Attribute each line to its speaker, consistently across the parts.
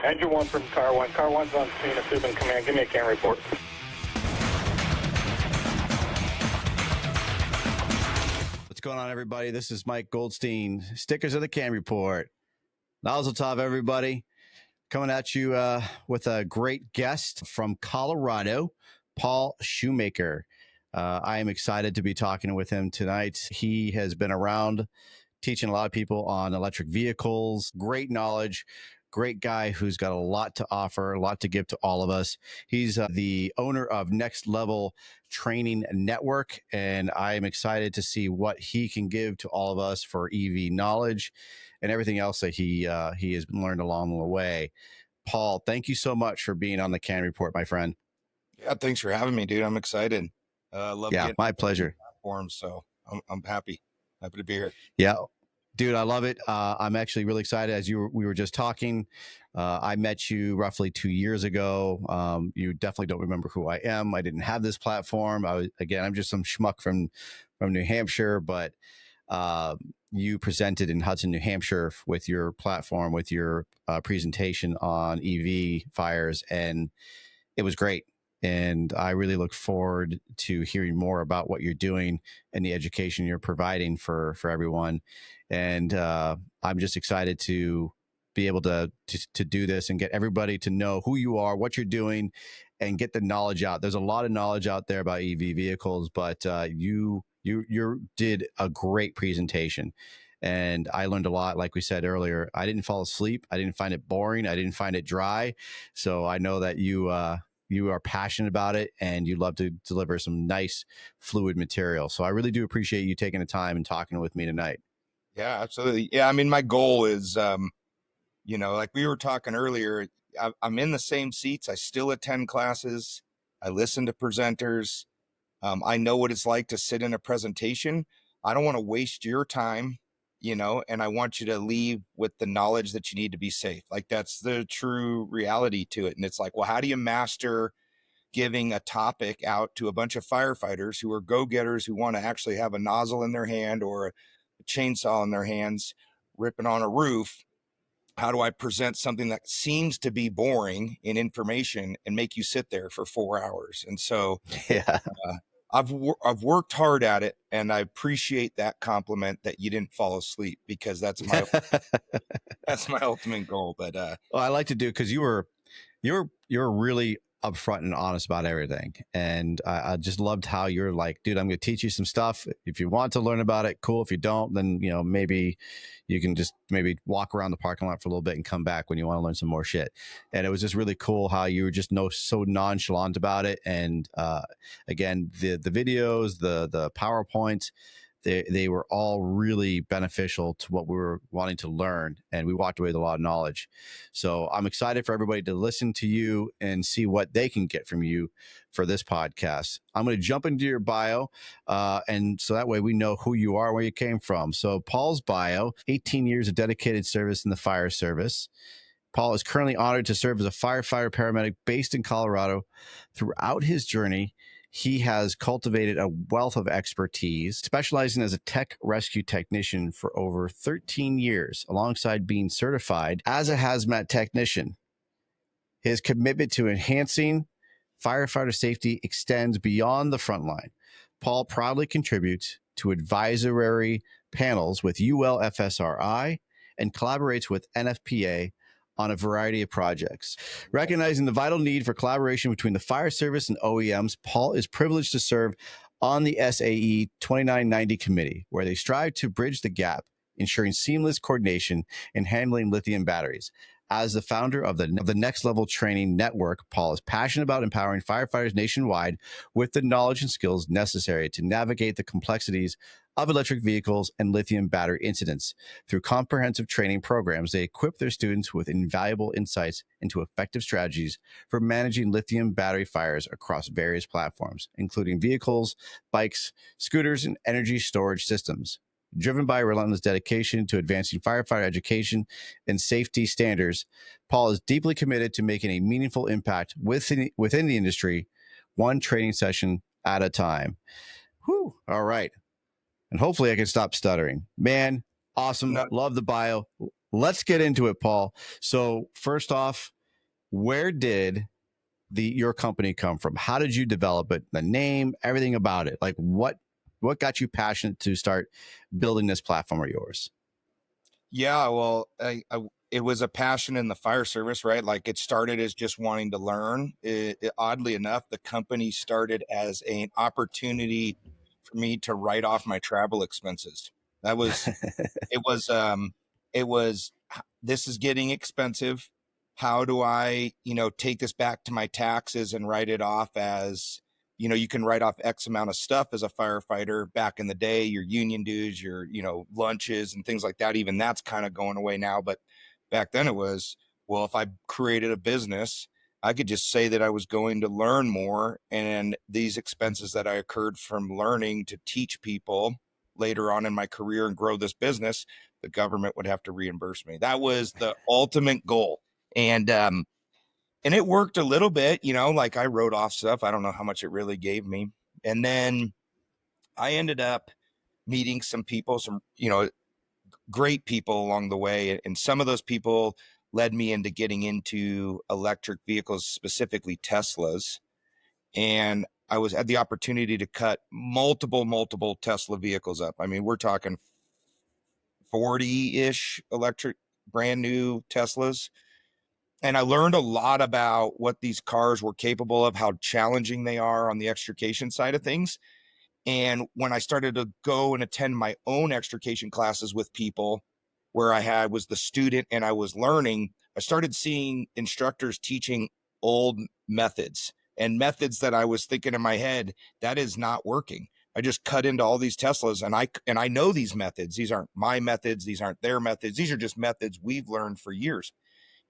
Speaker 1: Engine 1 from car 1. Car 1's on scene at Subin Command. Give me a CAN report.
Speaker 2: What's going on, everybody? This is Mike Goldstein. Stickers of the CAN report. Mazel tov, everybody. Coming at you with a great guest from Colorado, Paul Shoemaker. I am excited to be talking with him tonight. He has been around teaching a lot of people on electric vehicles, great knowledge, great guy who's got a lot to offer, a lot to give to all of us. He's the owner of NextLevel Training Network, and I am excited to see what he can give to all of us for EV knowledge and everything else that he has learned along the way. Paul, thank you so much for being on the CAN report, my friend.
Speaker 3: Yeah, thanks for having me, dude. I'm excited. Love
Speaker 2: Yeah, my pleasure.
Speaker 3: Platforms, so I'm happy to be here.
Speaker 2: Yeah, dude, I love it. I'm actually really excited. As we were just talking, I met you roughly 2 years ago. You definitely don't remember who I am. I didn't have this platform. I'm just some schmuck from New Hampshire, but you presented in Hudson, New Hampshire with your platform, with your presentation on EV fires, and it was great. And I really look forward to hearing more about what you're doing and the education you're providing for everyone. And I'm just excited to be able to do this and get everybody to know who you are, what you're doing, and get the knowledge out. There's a lot of knowledge out there about EV vehicles, but you did a great presentation. And I learned a lot. Like we said earlier, I didn't fall asleep. I didn't find it boring. I didn't find it dry. So I know that you are passionate about it and you love to deliver some nice fluid material. So I really do appreciate you taking the time and talking with me tonight.
Speaker 3: Yeah, absolutely. Yeah, I mean, my goal is, like we were talking earlier, I'm in the same seats. I still attend classes. I listen to presenters. I know what it's like to sit in a presentation. I don't want to waste your time, and I want you to leave with the knowledge that you need to be safe. Like, that's the true reality to it. And it's like, well, how do you master giving a topic out to a bunch of firefighters who are go-getters, who want to actually have a nozzle in their hand or a chainsaw in their hands, ripping on a roof? How do I present something that seems to be boring in information and make you sit there for 4 hours? And so,
Speaker 2: yeah.
Speaker 3: I've worked hard at it, and I appreciate that compliment that you didn't fall asleep, because that's my ultimate goal. But
Speaker 2: well, I like to do, because you're really upfront and honest about everything, and I just loved how you're like, dude, I'm going to teach you some stuff. If you want to learn about it, cool. If you don't, then maybe you can just maybe walk around the parking lot for a little bit and come back when you want to learn some more shit. And it was just really cool how you were just so nonchalant about it. And again, the videos, the PowerPoints, they were all really beneficial to what we were wanting to learn, and we walked away with a lot of knowledge. So I'm excited for everybody to listen to you and see what they can get from you for this podcast. I'm going to jump into your bio, and so that way we know who you are, where you came from. So Paul's bio: 18 years of dedicated service in the fire service. Paul is currently honored to serve as a firefighter paramedic based in Colorado. Throughout his journey, he has cultivated a wealth of expertise, specializing as a tech rescue technician for over 13 years, alongside being certified as a hazmat technician. His commitment to enhancing firefighter safety extends beyond the front line. Paul proudly contributes to advisory panels with ULFSRI and collaborates with NFPA on a variety of projects. Recognizing the vital need for collaboration between the fire service and OEMs, Paul is privileged to serve on the SAE 2990 committee, where they strive to bridge the gap, ensuring seamless coordination in handling lithium batteries. As the founder of the NextLevel Training Network, Paul is passionate about empowering firefighters nationwide with the knowledge and skills necessary to navigate the complexities of electric vehicles and lithium battery incidents. Through comprehensive training programs, they equip their students with invaluable insights into effective strategies for managing lithium battery fires across various platforms, including vehicles, bikes, scooters, and energy storage systems. Driven by a relentless dedication to advancing firefighter education and safety standards, Paul is deeply committed to making a meaningful impact within the industry, one training session at a time. Whew. All right. And hopefully I can stop stuttering. Man, awesome.
Speaker 3: No.
Speaker 2: Love the bio. let's get into it, Paul. So first off, where did your company come from? How did you develop it? The name, everything about it. Like what got you passionate to start building this platform of yours?
Speaker 3: Yeah, well, it was a passion in the fire service, right? Like it started as just wanting to learn. Oddly enough, the company started as an opportunity for me to write off my travel expenses. That was it was it was this is getting expensive. How do I, take this back to my taxes and write it off as, you can write off X amount of stuff as a firefighter back in the day, your union dues, your, lunches and things like that. Even that's kind of going away now. But back then it was, well, if I created a business, I could just say that I was going to learn more, and these expenses that I incurred from learning to teach people later on in my career and grow this business, the government would have to reimburse me. That was the ultimate goal. And it worked a little bit, like I wrote off stuff. I don't know how much it really gave me. And then I ended up meeting some people, some, great people along the way. And some of those people led me into getting into electric vehicles, specifically Teslas. And I had the opportunity to cut multiple Tesla vehicles up. I mean, we're talking 40-ish electric brand new Teslas. And I learned a lot about what these cars were capable of, how challenging they are on the extrication side of things. And when I started to go and attend my own extrication classes with people, where I was the student and I was learning, I started seeing instructors teaching old methods and methods that I was thinking in my head, that is not working. I just cut into all these Teslas, and I know these methods. These aren't my methods. These aren't their methods. These are just methods we've learned for years,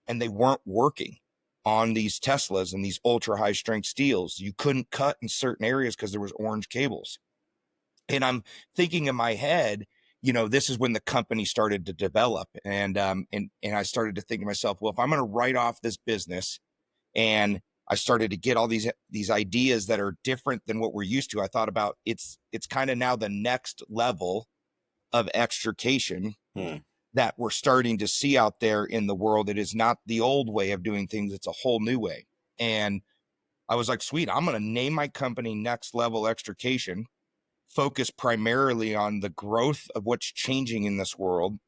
Speaker 3: and they weren't working on these Teslas and these ultra high strength steels. You couldn't cut in certain areas because there was orange cables. And I'm thinking in my head, this is when the company started to develop. And I started to think to myself, well, if I'm going to write off this business, and I started to get all these ideas that are different than what we're used to. I thought about it's kind of now the next level of extrication that we're starting to see out there in the world. It is not the old way of doing things. It's a whole new way. And I was like, sweet, I'm going to name my company Next Level Extrication, focus primarily on the growth of what's changing in this world.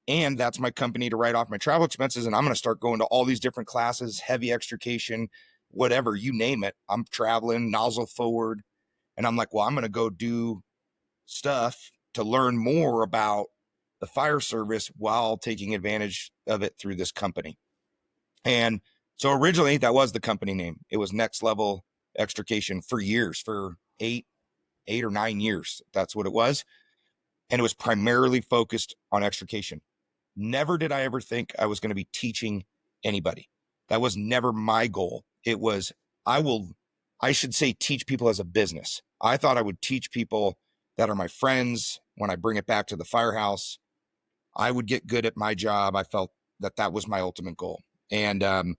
Speaker 3: And that's my company to write off my travel expenses. And I'm going to start going to all these different classes, heavy extrication, whatever, you name it. I'm traveling nozzle forward. And I'm like, well, I'm going to go do stuff to learn more about the fire service while taking advantage of it through this company. And so originally that was the company name. It was Next Level Extrication for years, for eight or 9 years. That's what it was. And it was primarily focused on extrication. Never did I ever think I was going to be teaching anybody. That was never my goal. It was, I should say, teach people as a business. I thought I would teach people that are my friends. When I bring it back to the firehouse, I would get good at my job. I felt that was my ultimate goal. And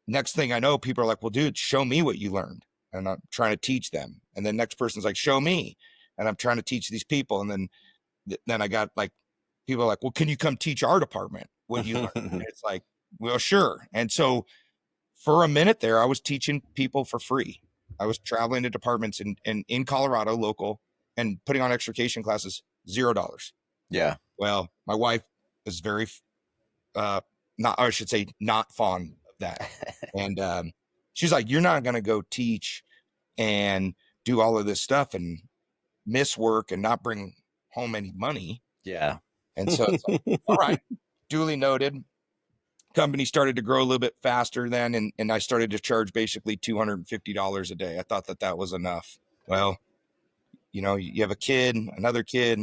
Speaker 3: next thing I know, people are like, well, dude, show me what you learned. And I'm trying to teach them. And then next person's like, show me. And I'm trying to teach these people. And then I got like, people are like, well, can you come teach our department what you learned? And it's like, well, sure. And so for a minute there, I was teaching people for free. I was traveling to departments in Colorado, local, and putting on extrication classes, $0.
Speaker 2: Yeah.
Speaker 3: Well, my wife is very, not fond of that. And she's like, you're not going to go teach and do all of this stuff and miss work and not bring home any money.
Speaker 2: Yeah.
Speaker 3: And so it's like, all right, duly noted. Company started to grow a little bit faster then, and I started to charge basically $250 a day. I thought that was enough. Well, you have a kid, another kid.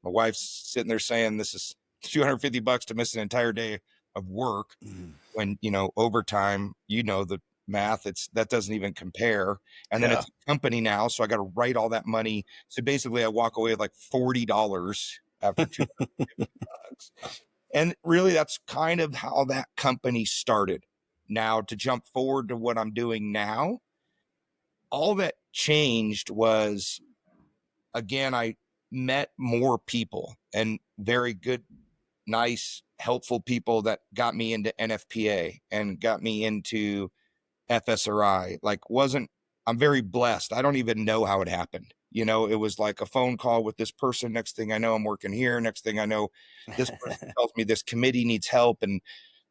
Speaker 3: My wife's sitting there saying this is $250 to miss an entire day of work. When, overtime, the math, that doesn't even compare. And then it's a company now, so I got to write all that money. So basically I walk away with like $40 after $250. And really, that's kind of how that company started. Now, to jump forward to what I'm doing now, all that changed was, again, I met more people and very good, nice, helpful people that got me into NFPA and got me into FSRI. I'm very blessed. I don't even know how it happened. It was like a phone call with this person. Next thing I know, I'm working here. Next thing I know, this person tells me this committee needs help. And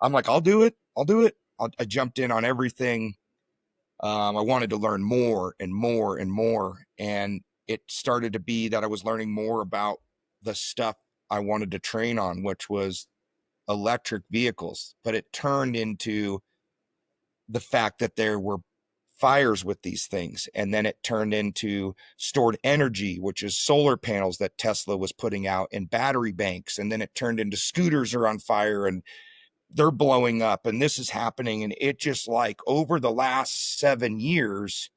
Speaker 3: I'm like, I'll do it. I jumped in on everything. I wanted to learn more and more and more. And it started to be that I was learning more about the stuff I wanted to train on, which was electric vehicles. But it turned into the fact that there were fires with these things. And then it turned into stored energy, which is solar panels that Tesla was putting out, and battery banks. And then it turned into scooters are on fire and they're blowing up, and this is happening. And it just, like, over the last 7 years,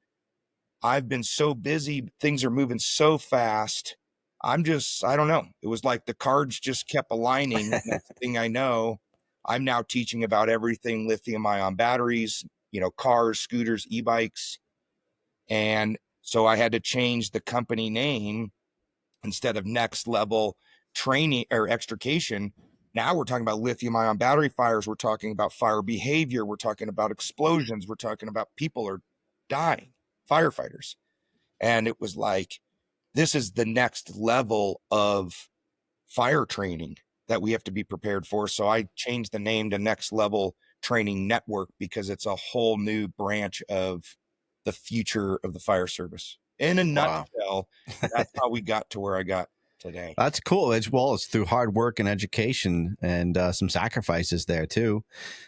Speaker 3: I've been so busy. Things are moving so fast. I don't know. It was like the cards just kept aligning. Next thing I know, I'm now teaching about everything lithium ion batteries, cars, scooters, e-bikes. And so I had to change the company name. Instead of Next Level Training or Extrication, now we're talking about lithium ion battery fires. We're talking about fire behavior. We're talking about explosions. We're talking about people are dying, firefighters. And it was like, this is the next level of fire training that we have to be prepared for. So I changed the name to Next Level Training Network because it's a whole new branch of the future of the fire service. In a nutshell, that's how we got to where I got today.
Speaker 2: That's cool. It's through hard work and education and some sacrifices there too.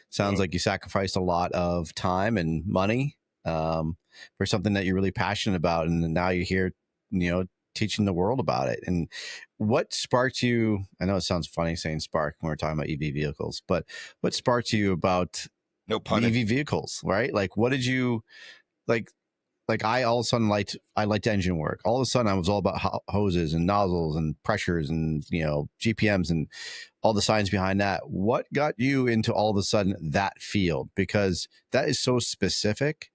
Speaker 2: Sounds like you sacrificed a lot of time and money for something that you're really passionate about, and now you're here, teaching the world about it. And what sparked you? I know it sounds funny saying spark when we're talking about EV vehicles, but what sparked you about EV vehicles? Right? Like, what did you like? Like, I all of a sudden I liked engine work. All of a sudden I was all about hoses and nozzles and pressures and, GPMs and all the science behind that. What got you into all of a sudden that field? Because that is so specific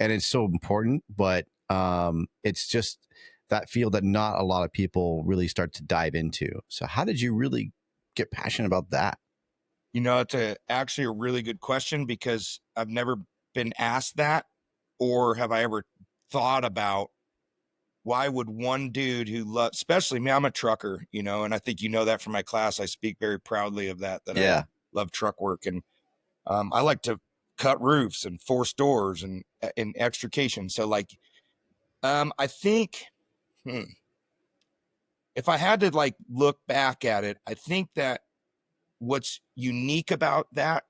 Speaker 2: and it's so important, but it's just that field that not a lot of people really start to dive into. So how did you really get passionate about that?
Speaker 3: It's actually a really good question, because I've never been asked that, or have I ever thought about why would one dude who loves, especially me, I'm a trucker, and I think that from my class. I speak very proudly of that I love truck work. And I like to cut roofs and force doors and extrication. So I think, if I had to look back at it, I think that what's unique about that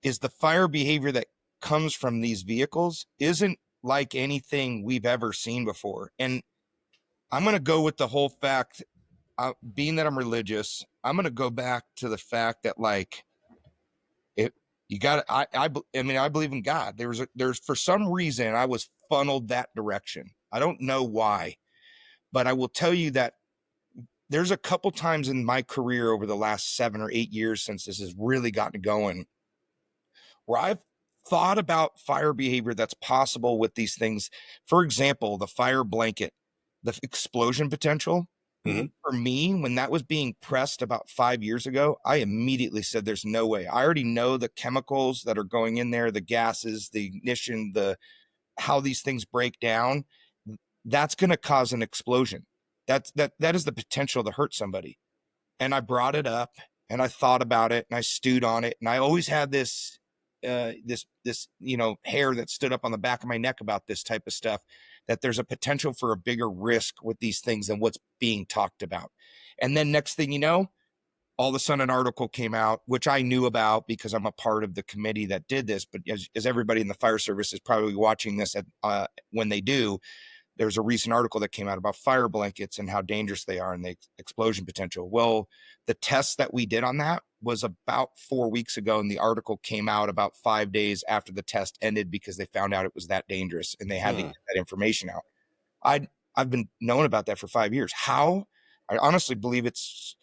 Speaker 3: is the fire behavior that comes from these vehicles isn't like anything we've ever seen before. And I'm going to go with the whole fact, being that I'm religious, I'm going to go back to the fact that I believe in God. There's for some reason I was funneled that direction. I don't know why, but I will tell you that there's a couple times in my career over the last 7 or 8 years since this has really gotten going, where I've thought about fire behavior that's possible with these things. For example, the fire blanket, the explosion potential. For me, when that was being pressed about 5 years ago, I immediately said, there's no way. I already know the chemicals that are going in there, the gases, the ignition, how these things break down. That's going to cause an explosion. That is the potential to hurt somebody. And I brought it up and I thought about it and I stewed on it. And I always had this hair that stood up on the back of my neck about this type of stuff, that there's a potential for a bigger risk with these things than what's being talked about. And then next thing you know, all of a sudden an article came out, which I knew about because I'm a part of the committee that did this. But as everybody in the fire service is probably watching this when they do, there's a recent article that came out about fire blankets and how dangerous they are and the explosion potential. Well, the tests that we did on that was about 4 weeks ago, and the article came out about 5 days after the test ended because they found out it was that dangerous and they had to get that information out. I've been knowing about that for 5 years. How? I honestly believe it's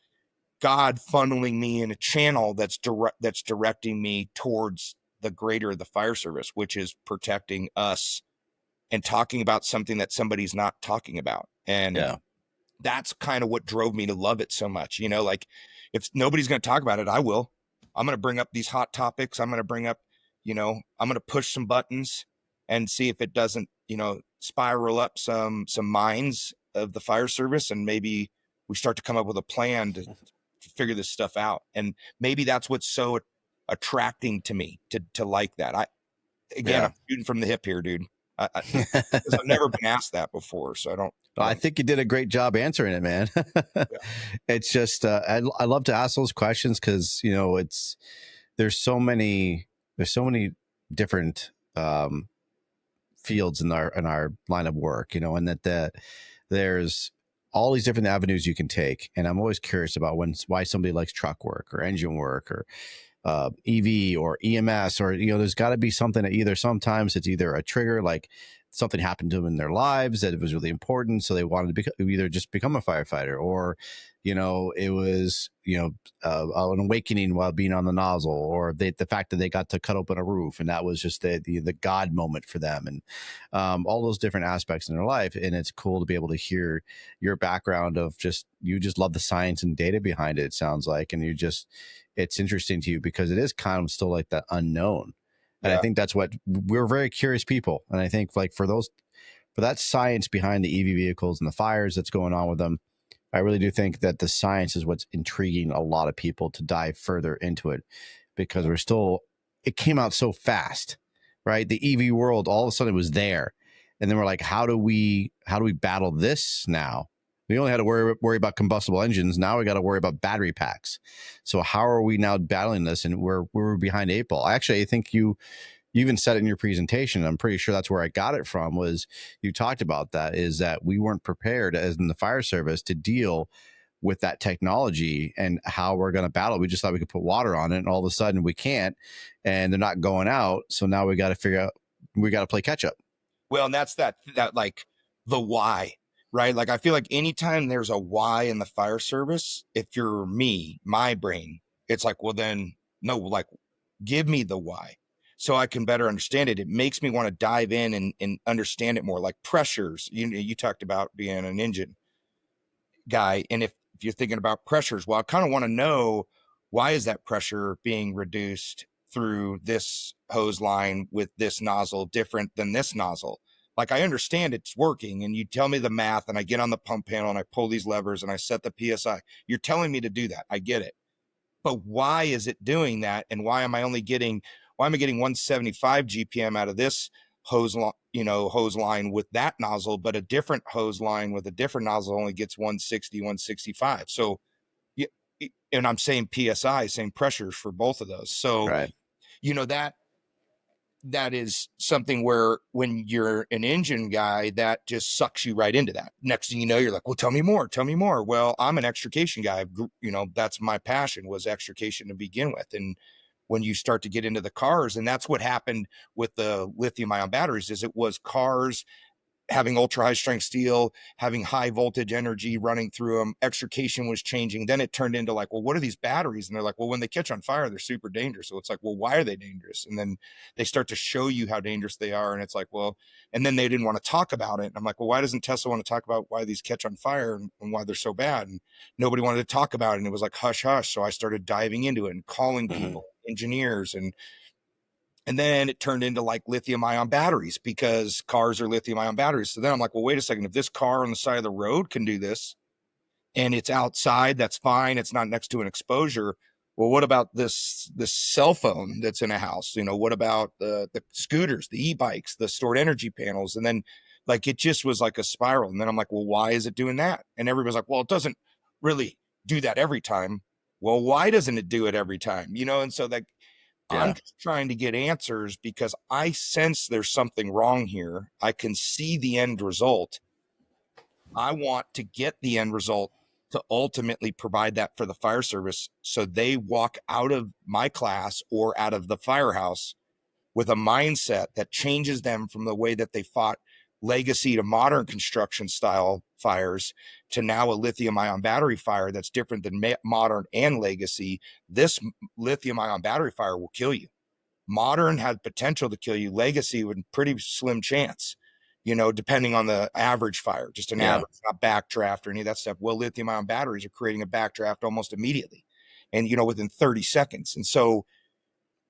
Speaker 3: God funneling me in a channel that's directing me towards the greater of the fire service, which is protecting us and talking about something that somebody's not talking about. And that's kind of what drove me to love it so much. Like if nobody's going to talk about it, I will. I'm going to bring up these hot topics. I'm going to bring up, I'm going to push some buttons and see if it doesn't, spiral up some minds of the fire service. And maybe we start to come up with a plan to figure this stuff out. And maybe that's what's so attracting to me to like that. I'm shooting from the hip here, dude. Because I've never been asked that before, so I don't.
Speaker 2: I think you did a great job answering it, man. It's just I love to ask those questions because there's so many different fields in our line of work, and that there's all these different avenues you can take, and I'm always curious about why somebody likes truck work or engine work or EV or EMS, or there's got to be something that sometimes it's either a trigger, like something happened to them in their lives that it was really important, so they wanted to either just become a firefighter, or it was an awakening while being on the nozzle, or the fact that they got to cut open a roof and that was just the God moment for them, and all those different aspects in their life. And it's cool to be able to hear your background of you just love the science and data behind it, it sounds like, and it's interesting to you because it is kind of still like that unknown. And I think that's what we're very curious people. And I think like for that science behind the EV vehicles and the fires that's going on with them, I really do think that the science is what's intriguing a lot of people to dive further into it, because it came out so fast, right? The EV world, all of a sudden it was there. And then we're like, how do we battle this now? We only had to worry about combustible engines. Now we got to worry about battery packs. So how are we now battling this? And we're behind 8 ball. Actually, I think you even said it in your presentation. I'm pretty sure that's where I got it from, was you talked about that, is that we weren't prepared as in the fire service to deal with that technology and how we're going to battle. We just thought we could put water on it, and all of a sudden we can't, and they're not going out. So now we got to figure out, we got to play catch up.
Speaker 3: Well, and that's that like the why, right? Like I feel like anytime there's a why in the fire service, if you're my brain, it's like, well then no, like give me the why so I can better understand it. It makes me want to dive in and understand it more, like pressures. You talked about being an engine guy. And if you're thinking about pressures, well, I kind of want to know, why is that pressure being reduced through this hose line with this nozzle different than this nozzle? Like I understand it's working, and you tell me the math, and I get on the pump panel and I pull these levers and I set the PSI. You're telling me to do that. I get it. But why is it doing that? And why am I getting 175 GPM out of this hose line with that nozzle, but a different hose line with a different nozzle only gets 160, 165. So, and I'm saying PSI, same pressures for both of those. So,
Speaker 2: right.
Speaker 3: That is something where when you're an engine guy, that just sucks you right into that. Next thing you know, you're like, well, tell me more. Well, I'm an extrication guy. That's my passion, was extrication to begin with. And when you start to get into the cars, and that's what happened with the lithium ion batteries, is it was cars having ultra high strength steel, having high voltage energy running through them. Extrication was changing. Then it turned into like, well, what are these batteries? And they're like, well, when they catch on fire, they're super dangerous. So it's like, well, why are they dangerous? And then they start to show you how dangerous they are. And it's like, well, and then they didn't want to talk about it. And I'm like, well, why doesn't Tesla want to talk about why these catch on fire and why they're so bad? And nobody wanted to talk about it. And it was like, hush, hush. So I started diving into it and calling people, engineers, and then it turned into like lithium ion batteries, because cars are lithium ion batteries. So then I'm like, well, wait a second. If this car on the side of the road can do this and it's outside, that's fine. It's not next to an exposure. Well, what about this cell phone that's in a house? What about the scooters, the e-bikes, the stored energy panels? And then like, it just was like a spiral. And then I'm like, well, why is it doing that? And everybody's like, well, it doesn't really do that every time. Well, why doesn't it do it every time? And so that, I'm just trying to get answers, because I sense there's something wrong here. I can see the end result. I want to get the end result to ultimately provide that for the fire service, so they walk out of my class or out of the firehouse with a mindset that changes them from the way that they fought legacy to modern construction style fires to now a lithium ion battery fire that's different than modern and legacy. This lithium ion battery fire will kill you. Modern had potential to kill you. Legacy with pretty slim chance, depending on the average fire, just an
Speaker 2: Yeah.
Speaker 3: average, not backdraft or any of that stuff. Well, lithium ion batteries are creating a backdraft almost immediately and, within 30 seconds. And so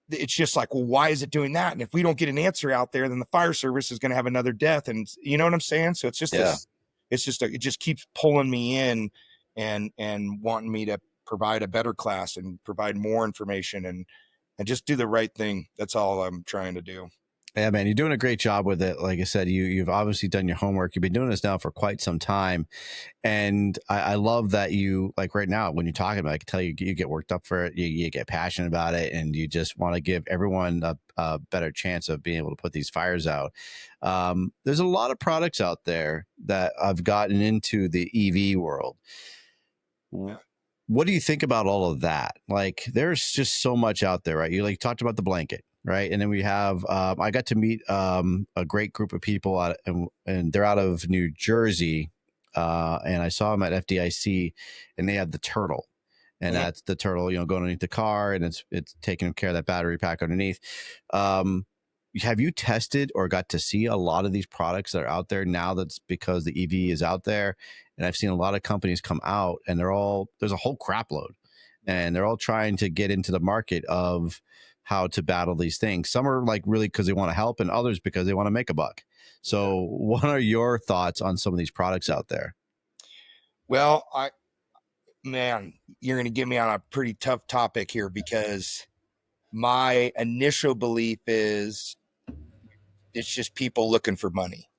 Speaker 3: it's just like, well, why is it doing that? And if we don't get an answer out there, then the fire service is going to have another death. And you know what I'm saying? So it's just it just keeps pulling me in and wanting me to provide a better class and provide more information and just do the right thing. That's all I'm trying to do.
Speaker 2: Yeah, man, you're doing a great job with it. Like I said, you've obviously done your homework. You've been doing this now for quite some time. And I love that you, like right now, when you're talking about it, I can tell you get worked up for it. You get passionate about it, and you just want to give everyone a better chance of being able to put these fires out. There's a lot of products out there that I've gotten into the EV world.
Speaker 3: Yeah.
Speaker 2: What do you think about all of that? Like, there's just so much out there, right? You like talked about the blanket, right? And then we have, I got to meet a great group of people and they're out of New Jersey. And I saw them at FDIC, and they have the turtle, and that's the turtle, going underneath the car, and it's taking care of that battery pack underneath. Have you tested or got to see a lot of these products that are out there now? That's because the EV is out there, and I've seen a lot of companies come out, and there's a whole crap load, and they're all trying to get into the market of how to battle these things. Some are like really because they want to help, and others because they want to make a buck. So what are your thoughts on some of these products out there?
Speaker 3: Well, man, you're going to get me on a pretty tough topic here, because my initial belief is it's just people looking for money,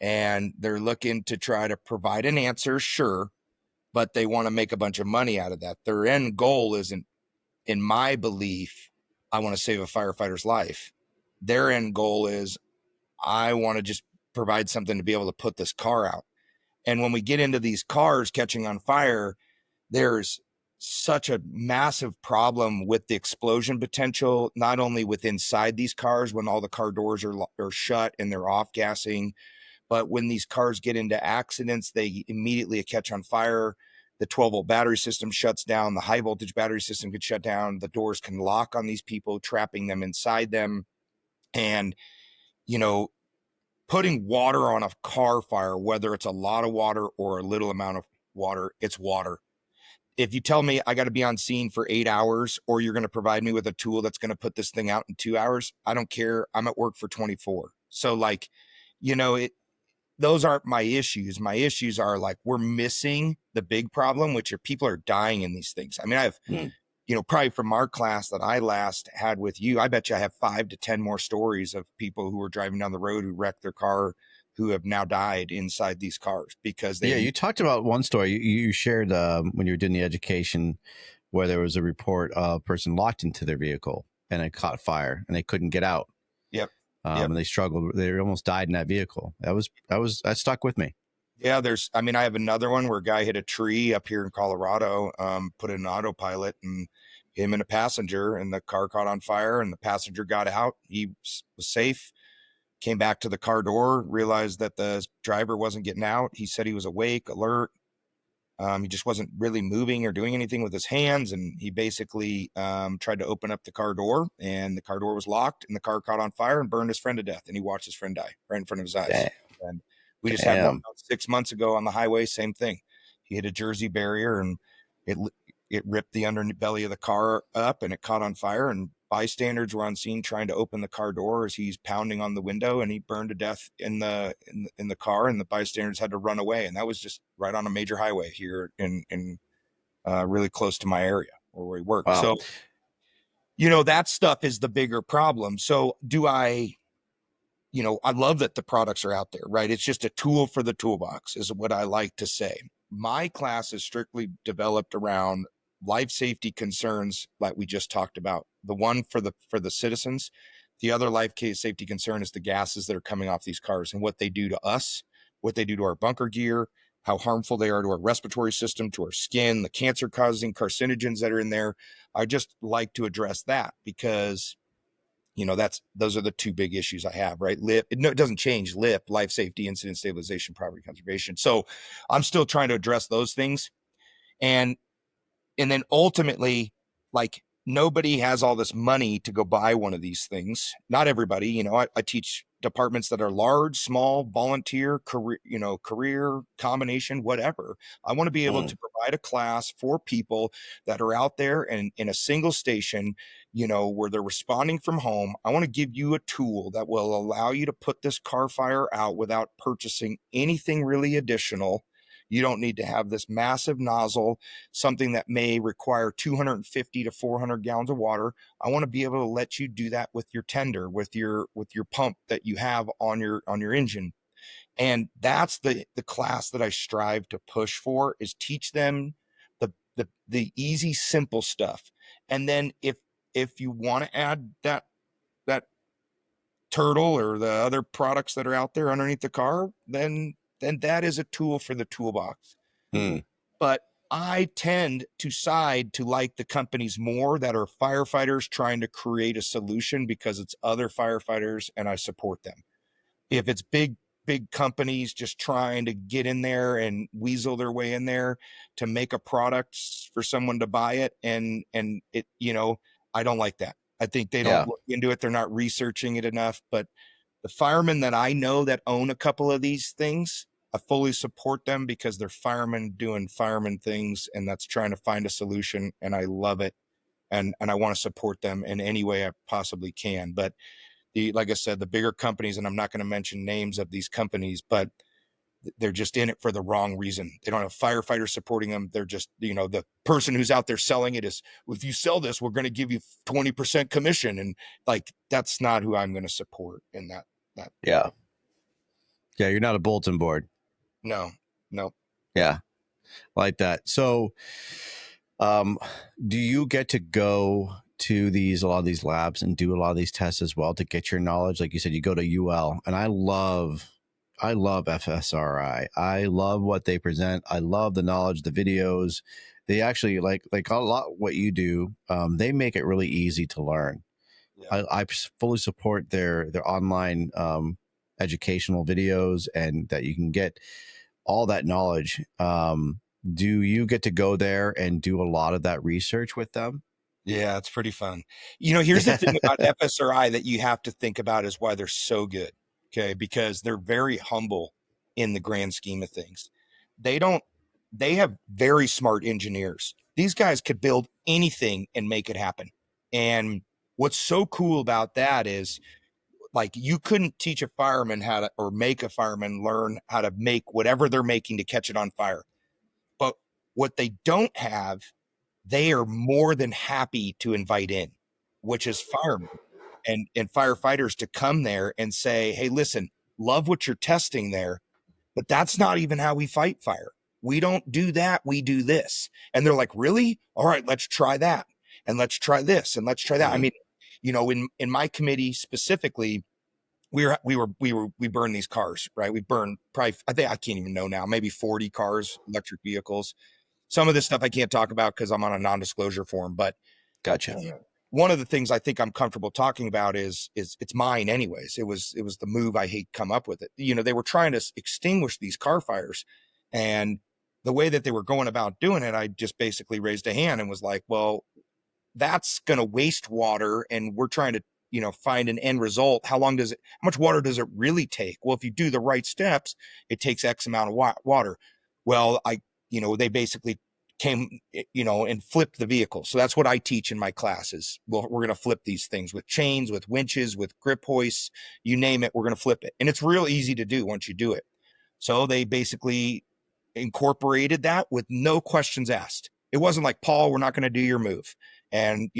Speaker 3: and they're looking to try to provide an answer, sure, but they want to make a bunch of money out of that. Their end goal isn't, in my belief, I want to save a firefighter's life. Their end goal is, I want to just provide something to be able to put this car out. And when we get into these cars catching on fire, there's such a massive problem with the explosion potential, not only with inside these cars when all the car doors are shut and they're off gassing, but when these cars get into accidents, they immediately catch on fire. The 12-volt battery system shuts down. The high voltage battery system could shut down. The doors can lock on these people, trapping them inside them. And, putting water on a car fire, whether it's a lot of water or a little amount of water, it's water. If you tell me I got to be on scene for 8 hours, or you're going to provide me with a tool that's going to put this thing out in 2 hours, I don't care. I'm at work for 24. So those aren't my issues. My issues are like, we're missing the big problem, which are people are dying in these things. I mean, I've, probably from our class that I last had with you, I bet you I have 5 to 10 more stories of people who were driving down the road who wrecked their car, who have now died inside these cars because they.
Speaker 2: Yeah, you talked about one story you shared when you were doing the education, where there was a report of a person locked into their vehicle and it caught fire and they couldn't get out.
Speaker 3: Yep.
Speaker 2: And they struggled. They almost died in that vehicle. That stuck with me.
Speaker 3: Yeah, I have another one where a guy hit a tree up here in Colorado, put in an autopilot, and him and a passenger, and the car caught on fire, and the passenger got out. He was safe, came back to the car door, realized that the driver wasn't getting out. He said he was awake, alert. He just wasn't really moving or doing anything with his hands. And he basically tried to open up the car door, and the car door was locked, and the car caught on fire and burned his friend to death. And he watched his friend die right in front of his eyes.
Speaker 2: Damn.
Speaker 3: And we just had one about 6 months ago on the highway. Same thing. He hit a Jersey barrier, and it ripped the underbelly of the car up, and it caught on fire. And bystanders were on scene trying to open the car door as he's pounding on the window, and he burned to death in the car, and the bystanders had to run away. And that was just right on a major highway here in really close to my area where we work. Wow. So, that stuff is the bigger problem. So I love that the products are out there, right? It's just a tool for the toolbox is what I like to say. My class is strictly developed around life safety concerns like we just talked about. The one for the citizens, the other life safety concern is the gases that are coming off these cars and what they do to us, what they do to our bunker gear, how harmful they are to our respiratory system, to our skin, the cancer causing carcinogens that are in there. I just like to address that because those are the two big issues I have, right? It doesn't change. Life safety, incident stabilization, property conservation. So I'm still trying to address those things. And then ultimately, like, nobody has all this money to go buy one of these things. Not everybody, I teach departments that are large, small, volunteer, career combination, whatever. I want to be able to provide a class for people that are out there and in a single station, where they're responding from home. I want to give you a tool that will allow you to put this car fire out without purchasing anything really additional. You don't need to have this massive nozzle, something that may require 250 to 400 gallons of water. I want to be able to let you do that with your tender, with your pump that you have on your engine. And that's the class that I strive to push for, is teach them the easy, simple stuff. And then if you want to add that turtle or the other products that are out there underneath the car, then that is a tool for the toolbox. But I tend to side to like the companies more that are firefighters trying to create a solution, because it's other firefighters and I support them. If it's big companies just trying to get in there and weasel their way in there to make a product for someone to buy it, and it, I don't like that. I think they don't look into it. They're not researching it enough. But the firemen that I know that own a couple of these things, I fully support them, because they're firemen doing fireman things, and that's trying to find a solution. And I love it. And I want to support them in any way I possibly can. But like I said, the bigger companies, and I'm not going to mention names of these companies, but they're just in it for the wrong reason. They don't have firefighters supporting them. They're just, the person who's out there selling it is, if you sell this, we're going to give you 20% commission. And like, that's not who I'm going to support in that.
Speaker 2: Yeah. You're not a bulletin board.
Speaker 3: No.
Speaker 2: Yeah. Like that. So, do you get to go to a lot of these labs and do a lot of these tests as well to get your knowledge? Like you said, you go to UL, and I love FSRI. I love what they present. I love the knowledge, the videos. They actually like a lot what you do. They make it really easy to learn. Yeah. I fully support their online educational videos, and that you can get all that knowledge. Do you get to go there and do a lot of that research with them?
Speaker 3: Yeah, it's pretty fun. Here's the thing about FSRI that you have to think about, is why they're so good. Okay. Because they're very humble in the grand scheme of things. They have very smart engineers. These guys could build anything and make it happen. And what's so cool about that is, like, you couldn't teach a fireman or make a fireman learn how to make whatever they're making to catch it on fire. But what they don't have, they are more than happy to invite in, which is firemen and firefighters, to come there and say, hey, listen, love what you're testing there, but that's not even how we fight fire. We don't do that. We do this. And they're like, really? All right, let's try that. And let's try this. And let's try that. I mean, in my committee specifically, we burn these cars, right? We burn probably, I can't even know now, maybe 40 cars, electric vehicles. Some of this stuff I can't talk about because I'm on a non-disclosure form, but
Speaker 2: gotcha.
Speaker 3: One of the things I think I'm comfortable talking about is it's mine anyways. It was the move I hate come up with it. They were trying to extinguish these car fires, and the way that they were going about doing it, I just basically raised a hand and was like, well, that's going to waste water, and we're trying to find an end result. How much water does it really take? Well, if you do the right steps, it takes X amount of water. Well, they basically came and flipped the vehicle. So that's what I teach in my classes. Well, we're going to flip these things with chains, with winches, with grip hoists, you name it, we're going to flip it. And it's real easy to do once you do it. So they basically incorporated that with no questions asked. It wasn't like, Paul, we're not going to do your move and,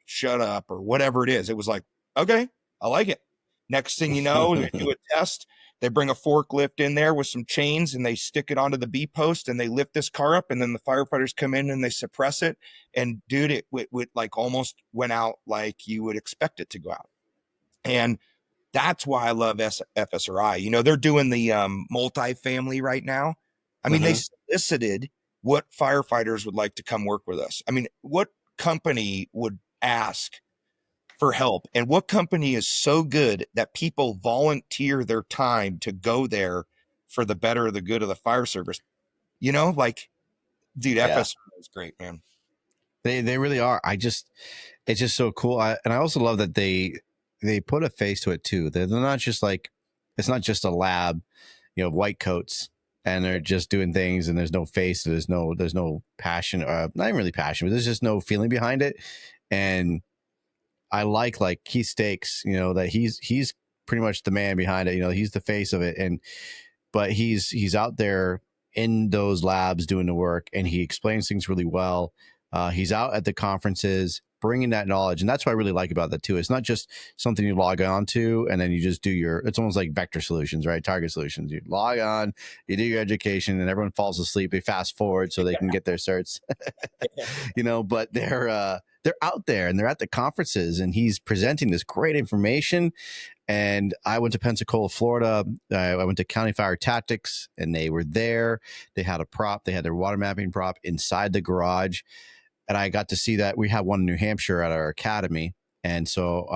Speaker 3: shut up or whatever it is. It was like, okay, I like it. Next thing you know, they do a test. They bring a forklift in there with some chains and they stick it onto the B post and they lift this car up, and then the firefighters come in and they suppress it. And dude, it like almost went out like you would expect it to go out. And that's why I love FSRI. They're doing the multifamily right now. I mean, they solicited what firefighters would like to come work with us. I mean, what company would ask for help, and what company is so good that people volunteer their time to go there for the better of the good of the fire service? Like, dude, FSRI is great, man.
Speaker 2: They really are. It's just so cool. And I also love that they put a face to it too. They're not just like, it's not just a lab, white coats, and they're just doing things, and there's no face, there's no passion, not even really passion, but there's just no feeling behind it. And I like Keith Stakes, that he's pretty much the man behind it. He's the face of it, but he's out there in those labs doing the work, and he explains things really well. He's out at the conferences bringing that knowledge, and that's what I really like about that too. It's not just something you log on to and then you just do it's almost like vector solutions, right? Target solutions. You log on, you do your education, and everyone falls asleep. They fast forward so they can get their certs, but they're out there and they're at the conferences, and he's presenting this great information. And I went to Pensacola, Florida. I went to County Fire Tactics, and they were there. They had a prop. They had their water mapping prop inside the garage. And I got to see that. We had one in New Hampshire at our academy. And so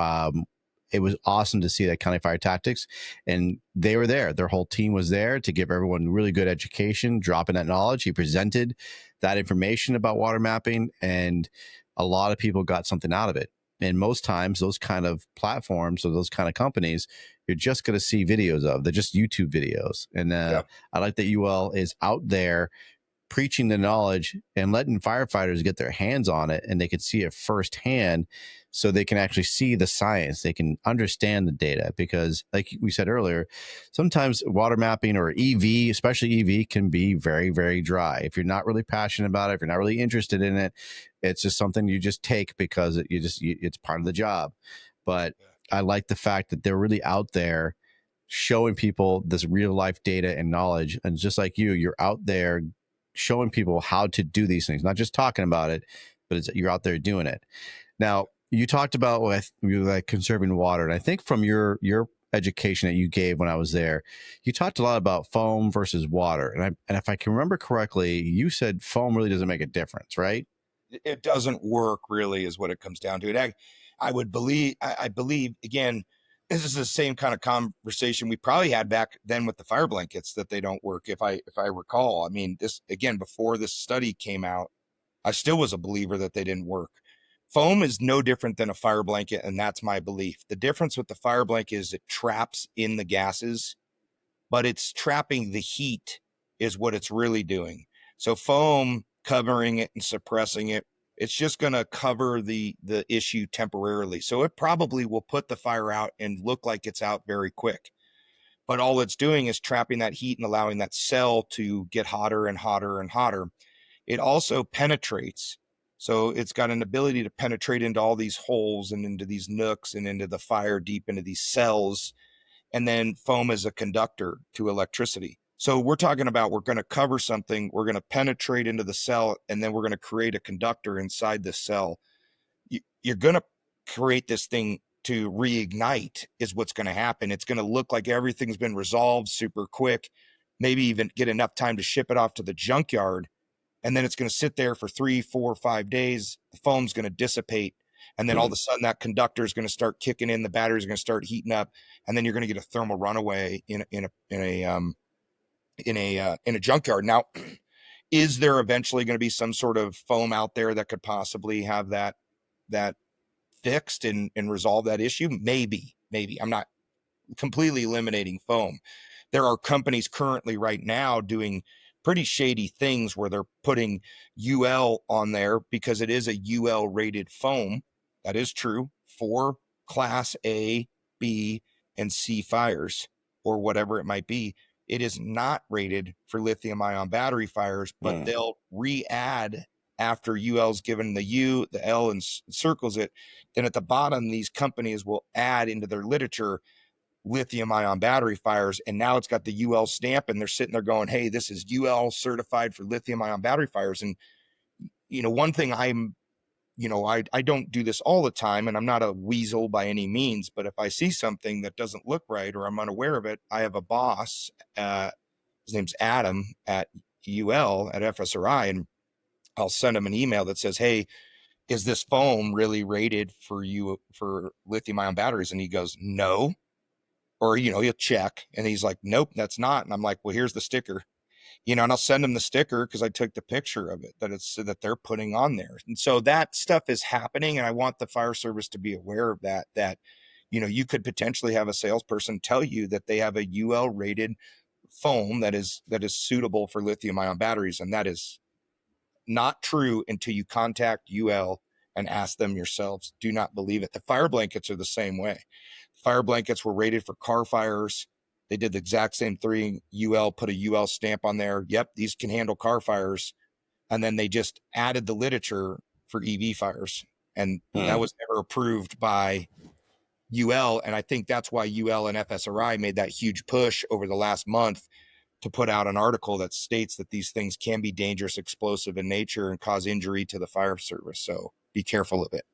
Speaker 2: it was awesome to see that County Fire Tactics. And they were there. Their whole team was there to give everyone really good education, dropping that knowledge. He presented that information about water mapping, and a lot of people got something out of it. And most times those kind of platforms or those kind of companies, you're just going to see videos of. They're just YouTube videos. And I like that UL is out there preaching the knowledge and letting firefighters get their hands on it, and they can see it firsthand, so they can actually see the science. They can understand the data, because like we said earlier, sometimes water mapping or EV, especially EV, can be very, very dry. If you're not really passionate about it, if you're not really interested in it, it's just something you just take because it's part of the job. But I like the fact that they're really out there showing people this real life data and knowledge. And just like you're out there showing people how to do these things, not just talking about it, but you're out there doing it. Now, you talked about with like conserving water, and I think from your education that you gave when I was there, you talked a lot about foam versus water. And if I can remember correctly, you said foam really doesn't make a difference, right?
Speaker 3: It doesn't work, really, is what it comes down to. I believe, again, this is the same kind of conversation we probably had back then with the fire blankets, that they don't work. If I recall, I mean, this, again, before this study came out, I still was a believer that they didn't work. Foam is no different than a fire blanket, and that's my belief. The difference with the fire blanket is it traps in the gases, but it's trapping the heat is what it's really doing. So foam covering it and suppressing it, it's just going to cover the issue temporarily. So it probably will put the fire out and look like it's out very quick. But all it's doing is trapping that heat and allowing that cell to get hotter and hotter and hotter. It also penetrates. So it's got an ability to penetrate into all these holes and into these nooks and into the fire, deep into these cells. And then foam is a conductor to electricity. So we're talking about, we're going to cover something, we're going to penetrate into the cell, and then we're going to create a conductor inside the cell. You're going to create this thing to reignite is what's going to happen. It's going to look like everything's been resolved super quick, maybe even get enough time to ship it off to the junkyard. And then it's going to sit there for 3, 4, 5 days. The foam's going to dissipate. And then all of a sudden that conductor is going to start kicking in. The batteries are going to start heating up. And then you're going to get a thermal runaway in a junkyard. Now, is there eventually going to be some sort of foam out there that could possibly have that fixed and resolve that issue? Maybe. I'm not completely eliminating foam. There are companies currently right now doing pretty shady things where they're putting UL on there because it is a UL rated foam. That is true for class A, B, and C fires, or whatever it might be. It is not rated for lithium ion battery fires, but they'll re-add after UL's given the U, the L, and circles it. Then at the bottom, these companies will add into their literature lithium ion battery fires. And now it's got the UL stamp, and they're sitting there going, hey, this is UL certified for lithium ion battery fires. And, one thing I don't do this all the time, and I'm not a weasel by any means, but if I see something that doesn't look right or I'm unaware of it, I have a boss, his name's Adam at UL at FSRI, and I'll send him an email that says, hey, is this foam really rated for lithium ion batteries? And he goes, no. Or, he'll check, and he's like, nope, that's not. And I'm like, well, here's the sticker. and I'll send them the sticker because I took the picture of it that they're putting on there. And so that stuff is happening. And I want the fire service to be aware of that, you could potentially have a salesperson tell you that they have a UL rated foam that is suitable for lithium ion batteries. And that is not true until you contact UL and ask them yourselves. Do not believe it. The fire blankets are the same way. Fire blankets were rated for car fires. They did the exact same thing. UL put a UL stamp on there. Yep, these can handle car fires. And then they just added the literature for EV fires. And that was never approved by UL. And I think that's why UL and FSRI made that huge push over the last month to put out an article that states that these things can be dangerous, explosive in nature, and cause injury to the fire service. So be careful of it.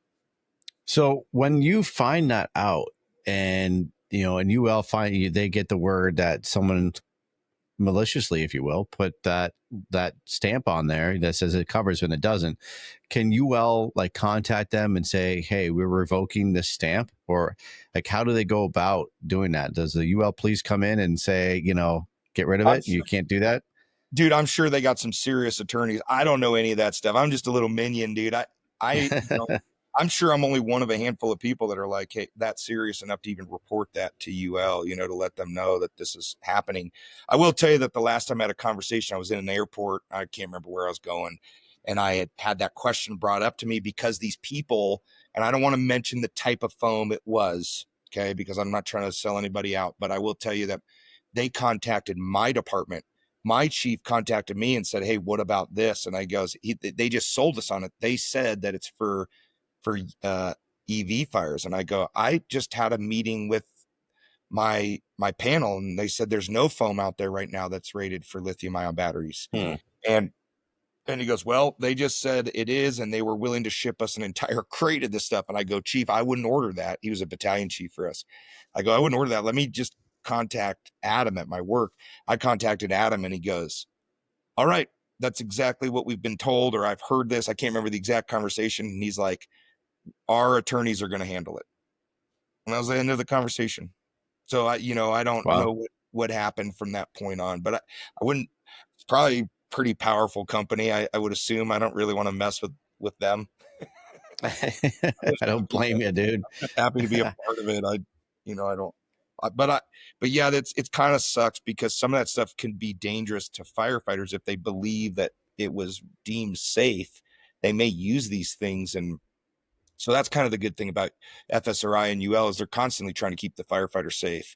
Speaker 2: So when you find that out, and and UL they get the word that someone maliciously, if you will, put that stamp on there that says it covers when it doesn't, can UL like contact them and say, hey, we're revoking this stamp? Or like, how do they go about doing that? Does the UL please come in and say, get rid of it? You can't do that?
Speaker 3: Dude, I'm sure they got some serious attorneys. I don't know any of that stuff. I'm just a little minion, dude. I'm sure I'm only one of a handful of people that are like, hey, that's serious enough to even report that to UL, to let them know that this is happening. I will tell you that the last time I had a conversation, I was in an airport. I can't remember where I was going. And I had that question brought up to me because these people, and I don't want to mention the type of foam it was, okay, because I'm not trying to sell anybody out, but I will tell you that they contacted my department. My chief contacted me and said, hey, what about this? And I goes, they just sold us on it. They said that it's for EV fires. And I go, I just had a meeting with my panel, and they said there's no foam out there right now that's rated for lithium ion batteries. And he goes, well, they just said it is, and they were willing to ship us an entire crate of this stuff. And I go, Chief, I wouldn't order that. He was a battalion chief for us. I go, I wouldn't order that. Let me just contact Adam at my work. I contacted Adam, and he goes, all right, that's exactly what we've been told, or I've heard this. I can't remember the exact conversation. And he's like, our attorneys are going to handle it. And that was the end of the conversation. So I don't know what happened from that point on, but I wouldn't. It's probably pretty powerful company. I would assume. I don't really want to mess with them.
Speaker 2: I don't blame you, dude.
Speaker 3: I'm happy to be a part of it. I don't. But yeah, it kind of sucks because some of that stuff can be dangerous to firefighters if they believe that it was deemed safe. They may use these things, and so that's kind of the good thing about FSRI and UL is they're constantly trying to keep the firefighter safe.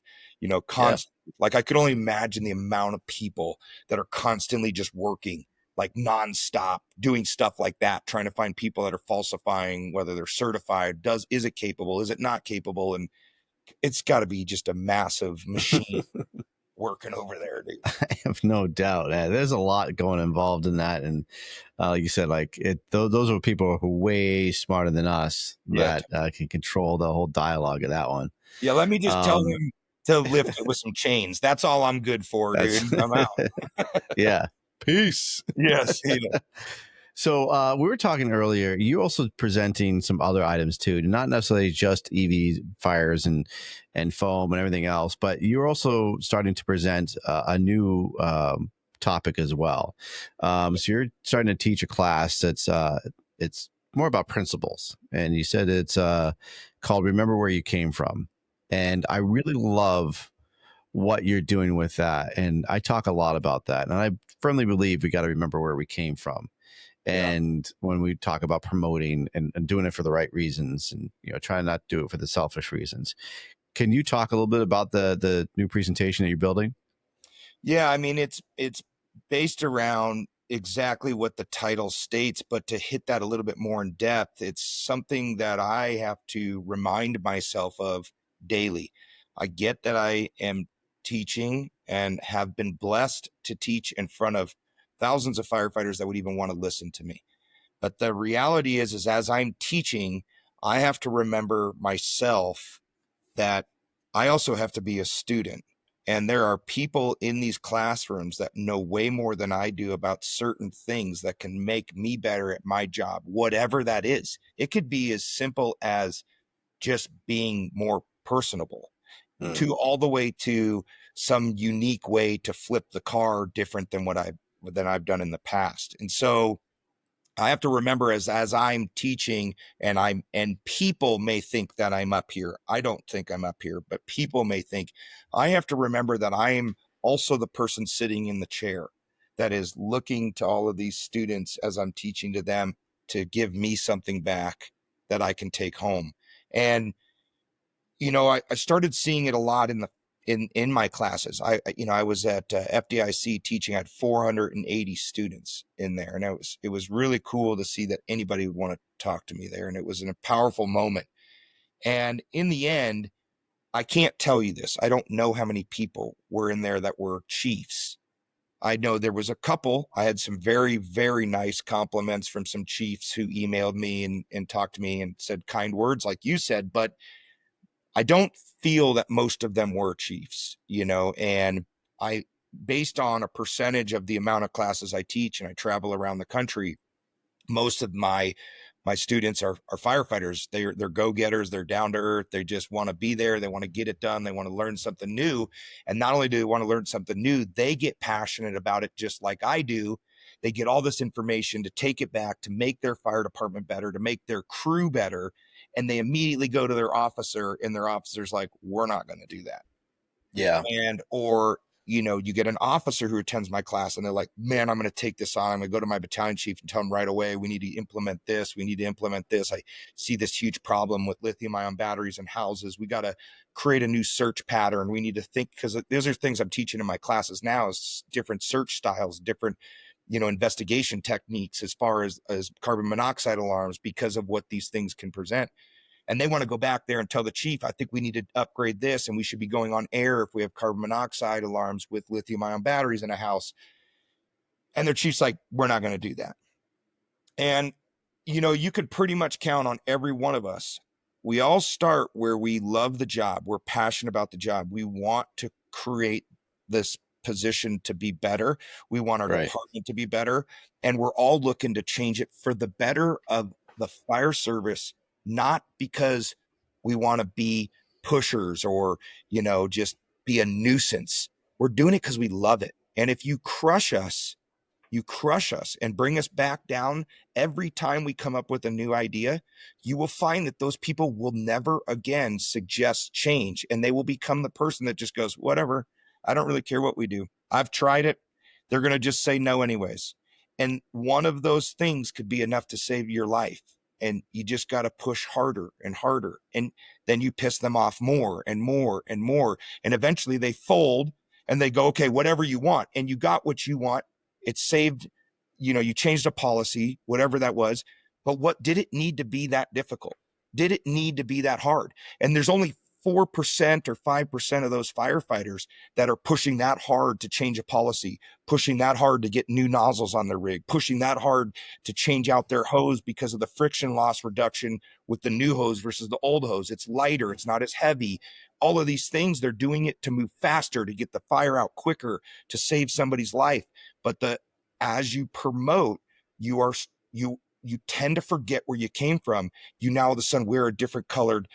Speaker 3: Like I could only imagine the amount of people that are constantly just working like nonstop, doing stuff like that, trying to find people that are falsifying, whether they're certified, is it capable, is it not capable? And it's got to be just a massive machine working over there, dude.
Speaker 2: I have no doubt. There's a lot involved in that, and like you said, those are people who are way smarter than us that can control the whole dialogue of that one.
Speaker 3: Yeah, let me just tell them to lift it with some chains. That's all I'm good for, dude. I'm out.
Speaker 2: Yeah, peace.
Speaker 3: Yes.
Speaker 2: So we were talking earlier, you're also presenting some other items too, not necessarily just EV fires and foam and everything else, but you're also starting to present a new topic as well. So you're starting to teach a class that's it's more about principles, and you said it's called Remember Where You Came From. And I really love what you're doing with that. And I talk a lot about that. And I firmly believe we got to remember where we came from. And when we talk about promoting and doing it for the right reasons, and trying not to do it for the selfish reasons, can you talk a little bit about the new presentation that you're building?
Speaker 3: Yeah, I mean it's based around exactly what the title states, but to hit that a little bit more in depth, it's something that I have to remind myself of daily. I get that I am teaching and have been blessed to teach in front of thousands of firefighters that would even want to listen to me. But the reality is as I'm teaching, I have to remember myself that I also have to be a student. And there are people in these classrooms that know way more than I do about certain things that can make me better at my job, whatever that is. It could be as simple as just being more personable. to all the way to some unique way to flip the car different than I've done in the past. And so I have to remember as I'm teaching and people may think that I'm up here. I don't think I'm up here, but people may think. I have to remember that I am also the person sitting in the chair that is looking to all of these students as I'm teaching to them to give me something back that I can take home. And I started seeing it a lot in my classes. I was at FDIC teaching. I had 480 students in there, and it was really cool to see that anybody would want to talk to me there, and it was a powerful moment. And in the end, I can't tell you this. I don't know how many people were in there that were chiefs. I know there was a couple. I had some very, very nice compliments from some chiefs who emailed me and talked to me and said kind words like you said, but I don't feel that most of them were chiefs, and based on a percentage of the amount of classes I teach and I travel around the country, most of my students are firefighters. They're go-getters. They're down to earth. They just want to be there. They want to get it done. They want to learn something new. And not only do they want to learn something new, they get passionate about it just like I do. They get all this information to take it back, to make their fire department better, to make their crew better. And they immediately go to their officer, and their officer's like, we're not going to do that.
Speaker 4: Yeah.
Speaker 3: Or you get an officer who attends my class and they're like, man, I'm going to take this on. I'm going to go to my battalion chief and tell him right away, we need to implement this. We need to implement this. I see this huge problem with lithium ion batteries in houses. We got to create a new search pattern. We need to think, because those are things I'm teaching in my classes now, is different search styles, different, investigation techniques as far as carbon monoxide alarms, because of what these things can present. And they want to go back there and tell the chief, I think we need to upgrade this, and we should be going on air if we have carbon monoxide alarms with lithium ion batteries in a house. And their chief's like, we're not going to do that. And, you could pretty much count on every one of us. We all start where we love the job. We're passionate about the job. We want to create this position to be better. We want our department to be better. And we're all looking to change it for the better of the fire service, not because we want to be pushers or, just be a nuisance. We're doing it because we love it. And if you crush us and bring us back down every time we come up with a new idea, you will find that those people will never again suggest change, and they will become the person that just goes, whatever, I don't really care what we do. I've tried it. They're going to just say no anyways. And one of those things could be enough to save your life. And you just got to push harder and harder. And then you piss them off more and more and more. And eventually they fold and they go, okay, whatever you want. And you got what you want. It saved, you changed a policy, whatever that was. But what did it need to be that difficult? Did it need to be that hard? And there's only 4% or 5% of those firefighters that are pushing that hard to change a policy, pushing that hard to get new nozzles on their rig, pushing that hard to change out their hose because of the friction loss reduction with the new hose versus the old hose. It's lighter, it's not as heavy. All of these things, they're doing it to move faster, to get the fire out quicker, to save somebody's life. But as you promote, you tend to forget where you came from. You now all of a sudden wear a different colored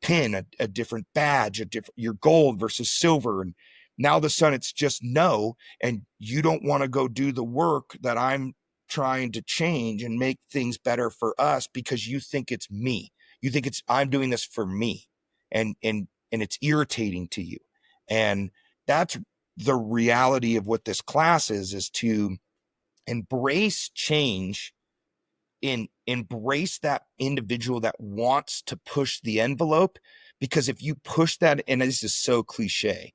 Speaker 3: pin, a different badge, your gold versus silver. And now the sun, it's just no. And you don't want to go do the work that I'm trying to change and make things better for us because you think it's me. You think I'm doing this for me. And it's irritating to you. And that's the reality of what this class is to embrace change, embrace that individual that wants to push the envelope. Because if you push that, and this is so cliche,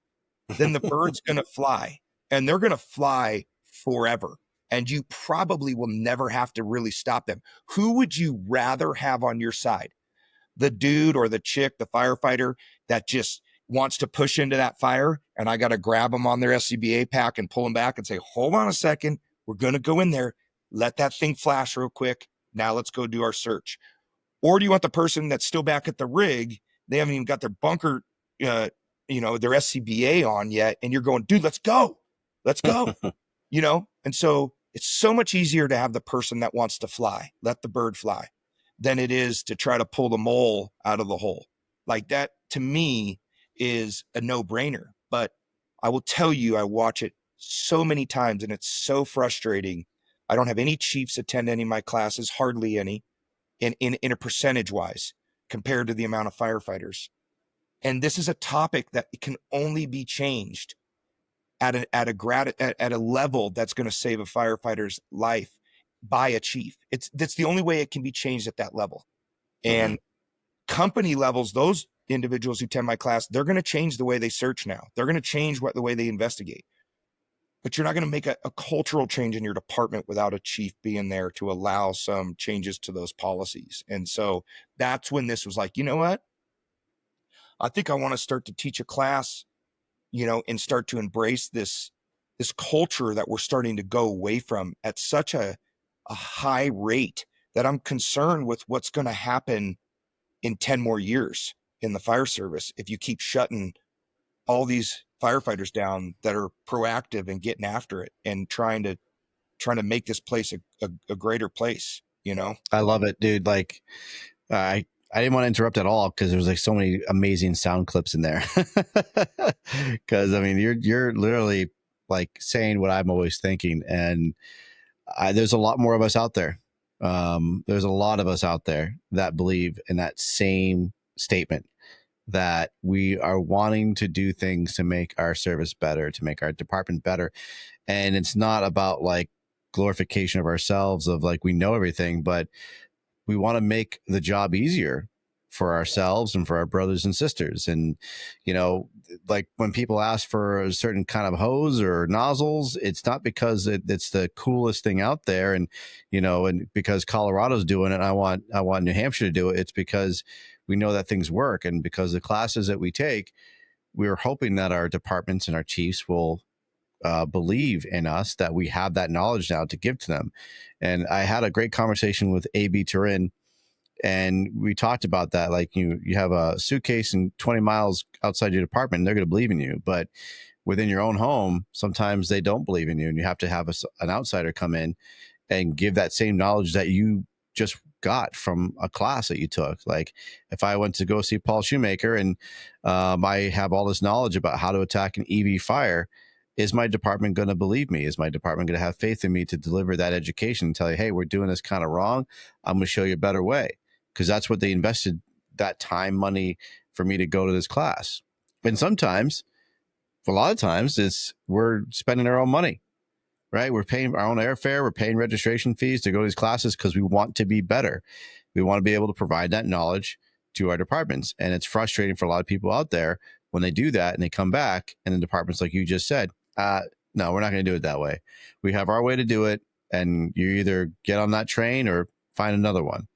Speaker 3: then the bird's going to fly, and they're going to fly forever. And you probably will never have to really stop them. Who would you rather have on your side? The dude or the chick, the firefighter that just wants to push into that fire, and I got to grab them on their SCBA pack and pull them back and say, hold on a second, we're going to go in there, let that thing flash real quick. Now let's go do our search. Or do you want the person that's still back at the rig? They haven't even got their bunker, their SCBA on yet. And you're going, dude, let's go. And so it's so much easier to have the person that wants to fly, let the bird fly, than it is to try to pull the mole out of the hole. Like that, to me, is a no-brainer. But I will tell you, I watch it so many times and it's so frustrating. I don't have any chiefs attend any of my classes, hardly any, in a percentage wise compared to the amount of firefighters. And this is a topic that can only be changed at a level that's going to save a firefighter's life by a chief. That's the only way it can be changed at that level. And company levels, those individuals who attend my class, they're going to change the way they search now. They're going to change the way they investigate. But you're not going to make a cultural change in your department without a chief being there to allow some changes to those policies. And so that's when this was like, you know what? I think I want to start to teach a class, and start to embrace this culture that we're starting to go away from at such a high rate that I'm concerned with what's going to happen in 10 more years in the fire service if you keep shutting all these firefighters down that are proactive and getting after it and trying to make this place a greater place.
Speaker 2: I love it, dude. Like, I didn't want to interrupt at all because there was like so many amazing sound clips in there. Because I mean, you're literally like saying what I'm always thinking, and there's a lot more of us out there. There's a lot of us out there that believe in that same statement, that we are wanting to do things to make our service better, to make our department better. And it's not about like glorification of ourselves, of like we know everything, but we want to make the job easier for ourselves and for our brothers and sisters. And, like when people ask for a certain kind of hose or nozzles, it's not because it's the coolest thing out there. And, and because Colorado's doing it, I want New Hampshire to do it. It's because we know that things work. And because the classes that we take, we're hoping that our departments and our chiefs will believe in us, that we have that knowledge now to give to them. And I had a great conversation with A.B. Turin, and we talked about that. Like you have a suitcase and 20 miles outside your department, and they're going to believe in you. But within your own home, sometimes they don't believe in you, and you have to have an outsider come in and give that same knowledge that you just got from a class that you took. Like if I went to go see Paul Shoemaker and I have all this knowledge about how to attack an EV fire, is my department going to believe me? Is my department going to have faith in me to deliver that education and tell you, hey, we're doing this kind of wrong. I'm going to show you a better way. Because that's what they invested that time, money for me to go to this class. And sometimes, a lot of times, we're spending our own money, right? We're paying our own airfare. We're paying registration fees to go to these classes because we want to be better. We want to be able to provide that knowledge to our departments. And it's frustrating for a lot of people out there when they do that and they come back and the department's like you just said, no, we're not going to do it that way. We have our way to do it. And you either get on that train or find another one.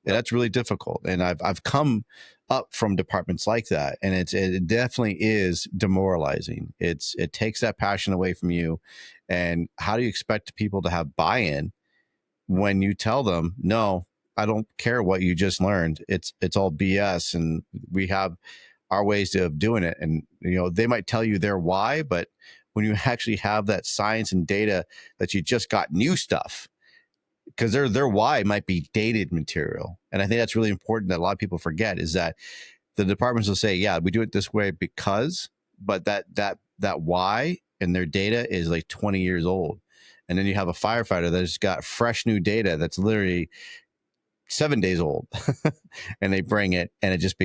Speaker 2: And that's really difficult. And I've come up from departments like that. And it definitely is demoralizing. It takes that passion away from you. And how do you expect people to have buy-in when you tell them, no, I don't care what you just learned. It's all BS. And we have our ways of doing it. And, they might tell you their why, but when you actually have that science and data that you just got new stuff, because their why might be dated material. And I think that's really important that a lot of people forget, is that the departments will say, yeah, we do it this way because, but that why and their data is like 20 years old. And then you have a firefighter that's got fresh new data that's literally 7 days old and they bring it and it just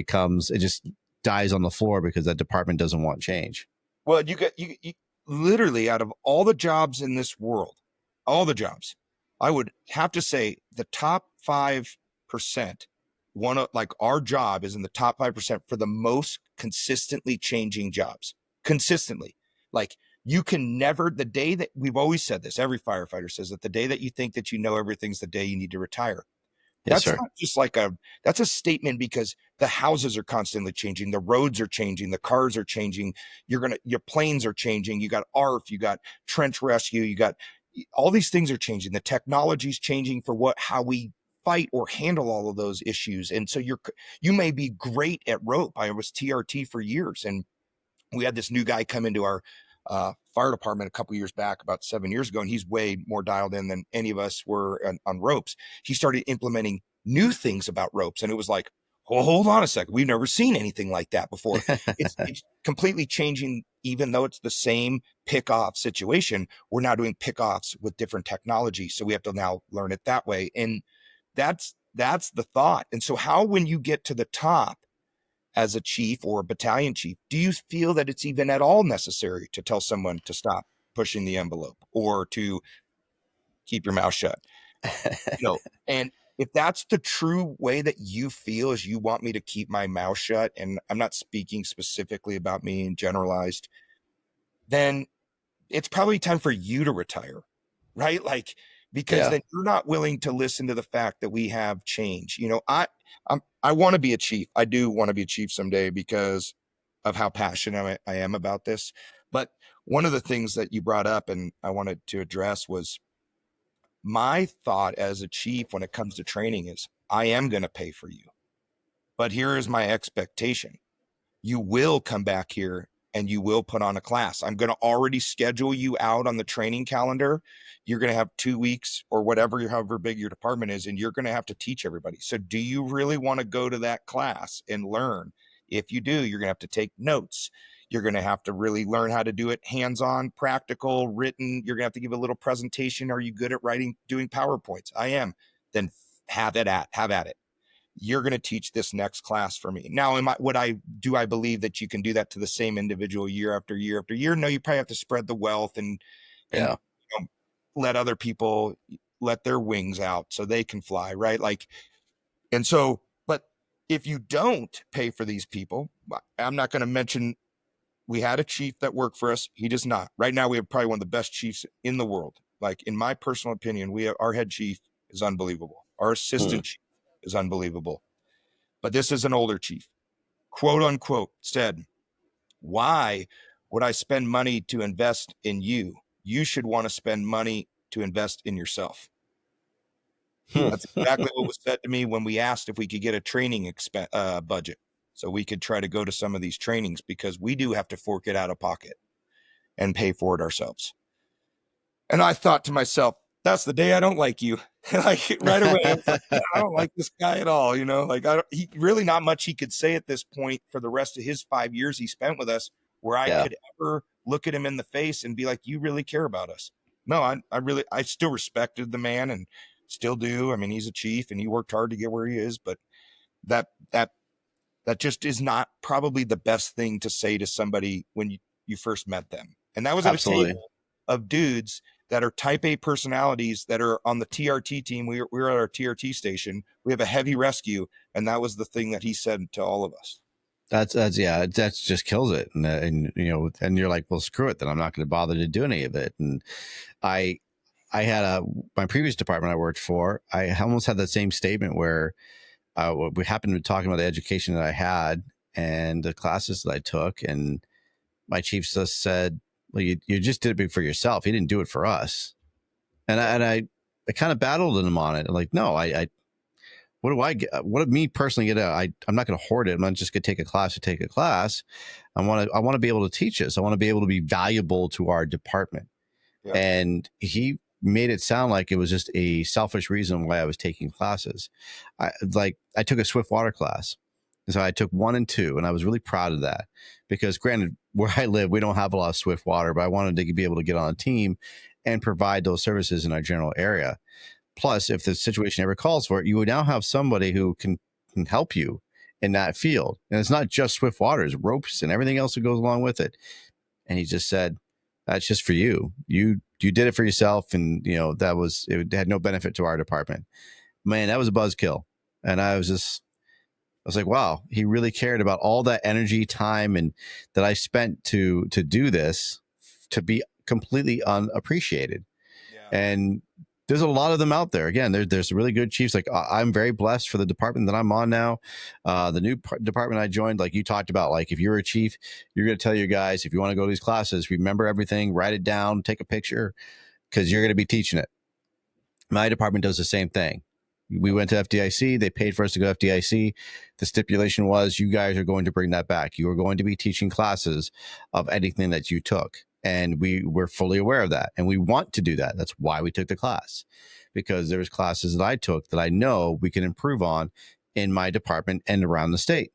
Speaker 2: dies on the floor because that department doesn't want change.
Speaker 3: Well, you literally, out of all the jobs in this world, all the jobs, I would have to say the top 5%, like our job is in the top 5% for the most consistently changing jobs. Consistently. Like you can never, the day that we've always said this, every firefighter says that the day that you think that you know everything's the day you need to retire.
Speaker 2: Yes,
Speaker 3: That's
Speaker 2: sir.
Speaker 3: not just that's a statement, because the houses are constantly changing. The roads are changing. The cars are changing. Your planes are changing. You got ARF, you got trench rescue, you got all these things are changing. The technology's changing for how we fight or handle all of those issues. And so you may be great at rope. I was TRT for years, and we had this new guy come into our fire department a couple years back, about 7 years ago, and he's way more dialed in than any of us were on ropes. He started implementing new things about ropes, and it was like, well, hold on a second. We've never seen anything like that before. It's completely changing, even though it's the same pick-off situation. We're now doing pick-offs with different technology. So we have to now learn it that way. And that's the thought. And so how, when you get to the top as a chief or a battalion chief, do you feel that it's even at all necessary to tell someone to stop pushing the envelope or to keep your mouth shut? And if that's the true way that you feel, is you want me to keep my mouth shut, and I'm not speaking specifically about me and generalized, then it's probably time for you to retire, right? Like, because then you're not willing to listen to the fact that we have change. I want to be a chief. I do want to be a chief someday because of how passionate I am about this. But one of the things that you brought up and I wanted to address was my thought as a chief when it comes to training is, I am going to pay for you, but here is my expectation. You will come back here and you will put on a class. I'm going to already schedule you out on the training calendar. You're going to have 2 weeks or whatever, however big your department is, and you're going to have to teach everybody. So do you really want to go to that class and learn? If you do, you're going to have to take notes. You're going to have to really learn how to do it hands-on, practical, written. You're going to have to give a little presentation. Are you good at writing, doing PowerPoints? I am. Then have at it. You're going to teach this next class for me. Now, I believe that you can do that to the same individual year after year after year? No, you probably have to spread the wealth and let other people let their wings out so they can fly, right? But if you don't pay for these people, I'm not going to mention, we had a chief that worked for us. He does not. Right now, we have probably one of the best chiefs in the world. Like, in my personal opinion, our head chief is unbelievable. Our assistant chief is unbelievable. But this is an older chief, quote unquote, said, why would I spend money to invest in you? You should want to spend money to invest in yourself. That's exactly what was said to me when we asked if we could get a training budget so we could try to go to some of these trainings, because we do have to fork it out of pocket and pay for it ourselves. And I thought to myself, that's the day I don't like you. Like, right away, I was like, yeah, I don't like this guy at all. He really not much he could say at this point for the rest of his 5 years he spent with us, where I could ever look at him in the face and be like, you really care about us. No, I still respected the man and still do. I mean, he's a chief and he worked hard to get where he is, but that just is not probably the best thing to say to somebody when you first met them. And that was at a table of dudes that are type A personalities that are on the TRT team. We're at our TRT station. We have a heavy rescue. And that was the thing that he said to all of us.
Speaker 2: That just kills it. And you're like, well, screw it. Then I'm not going to bother to do any of it. And I had my previous department I worked for, I almost had that same statement where we happened to be talking about the education that I had and the classes that I took. And my chief just said, well, you just did it for yourself. You didn't do it for us. And I kind of battled him on it. I'm like, no, what do I get? What do me personally get out? I'm not going to hoard it. I'm not just going to take a class to take a class. I want to be able to teach this. I want to be able to be valuable to our department. Yeah. And he made it sound like it was just a selfish reason why I was taking classes. I took a swift water class. And so I took 1 and 2, and I was really proud of that, because granted, where I live, we don't have a lot of swift water, but I wanted to be able to get on a team and provide those services in our general area. Plus, if the situation ever calls for it, you would now have somebody who can help you in that field. And it's not just swift water, it's ropes and everything else that goes along with it. And he just said, that's just for you. You did it for yourself. And it had no benefit to our department. Man, that was a buzzkill. And I was like, wow, he really cared about all that energy, time, and that I spent to do this, to be completely unappreciated. Yeah. And there's a lot of them out there. Again, there's really good chiefs. Like, I'm very blessed for the department that I'm on now. The new department I joined, like you talked about, like, if you're a chief, you're going to tell your guys, if you want to go to these classes, remember everything, write it down, take a picture, because you're going to be teaching it. My department does the same thing. We went to FDIC. They paid for us to go to FDIC. The stipulation was, you guys are going to bring that back. You are going to be teaching classes of anything that you took. And we were fully aware of that. And we want to do that. That's why we took the class, because there was classes that I took that I know we can improve on in my department and around the state.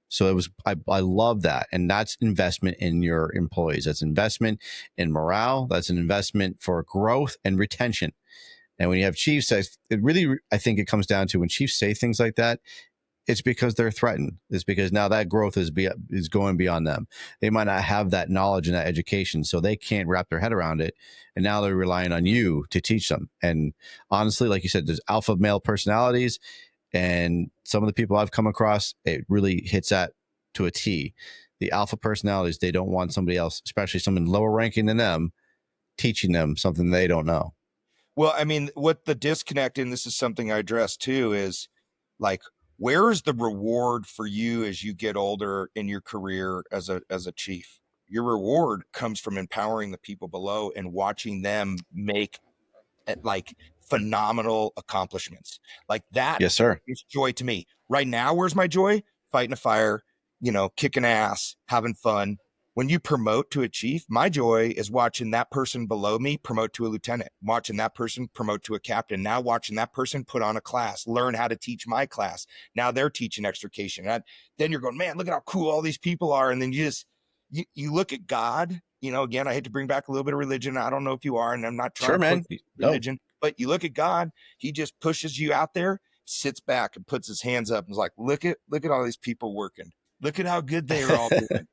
Speaker 2: So I love that. And that's investment in your employees. That's investment in morale. That's an investment for growth and retention. And when you have chiefs, it really, I think it comes down to when chiefs say things like that, it's because they're threatened. It's because now that growth is going beyond them. They might not have that knowledge and that education, so they can't wrap their head around it. And now they're relying on you to teach them. And honestly, like you said, there's alpha male personalities, and some of the people I've come across, it really hits that to a T. The alpha personalities, they don't want somebody else, especially someone lower ranking than them, teaching them something they don't know.
Speaker 3: Well, I mean, what the disconnect, and this is something I address too, is like, where is the reward for you as you get older in your career as a chief? Your reward comes from empowering the people below and watching them make like phenomenal accomplishments. Like that
Speaker 2: Yes, sir.
Speaker 3: is joy to me. Right now, where's my joy? Fighting a fire, kicking ass, having fun. When you promote to a chief, my joy is watching that person below me promote to a lieutenant, watching that person promote to a captain, now watching that person put on a class, learn how to teach my class. Now they're teaching extrication. And then you're going, man, look at how cool all these people are. And then you look at God, again, I hate to bring back a little bit of religion. I don't know if you are, and I'm not trying to put religion, but you look at God, he just pushes you out there, sits back and puts his hands up and is like, look at all these people working. Look at how good they are all doing.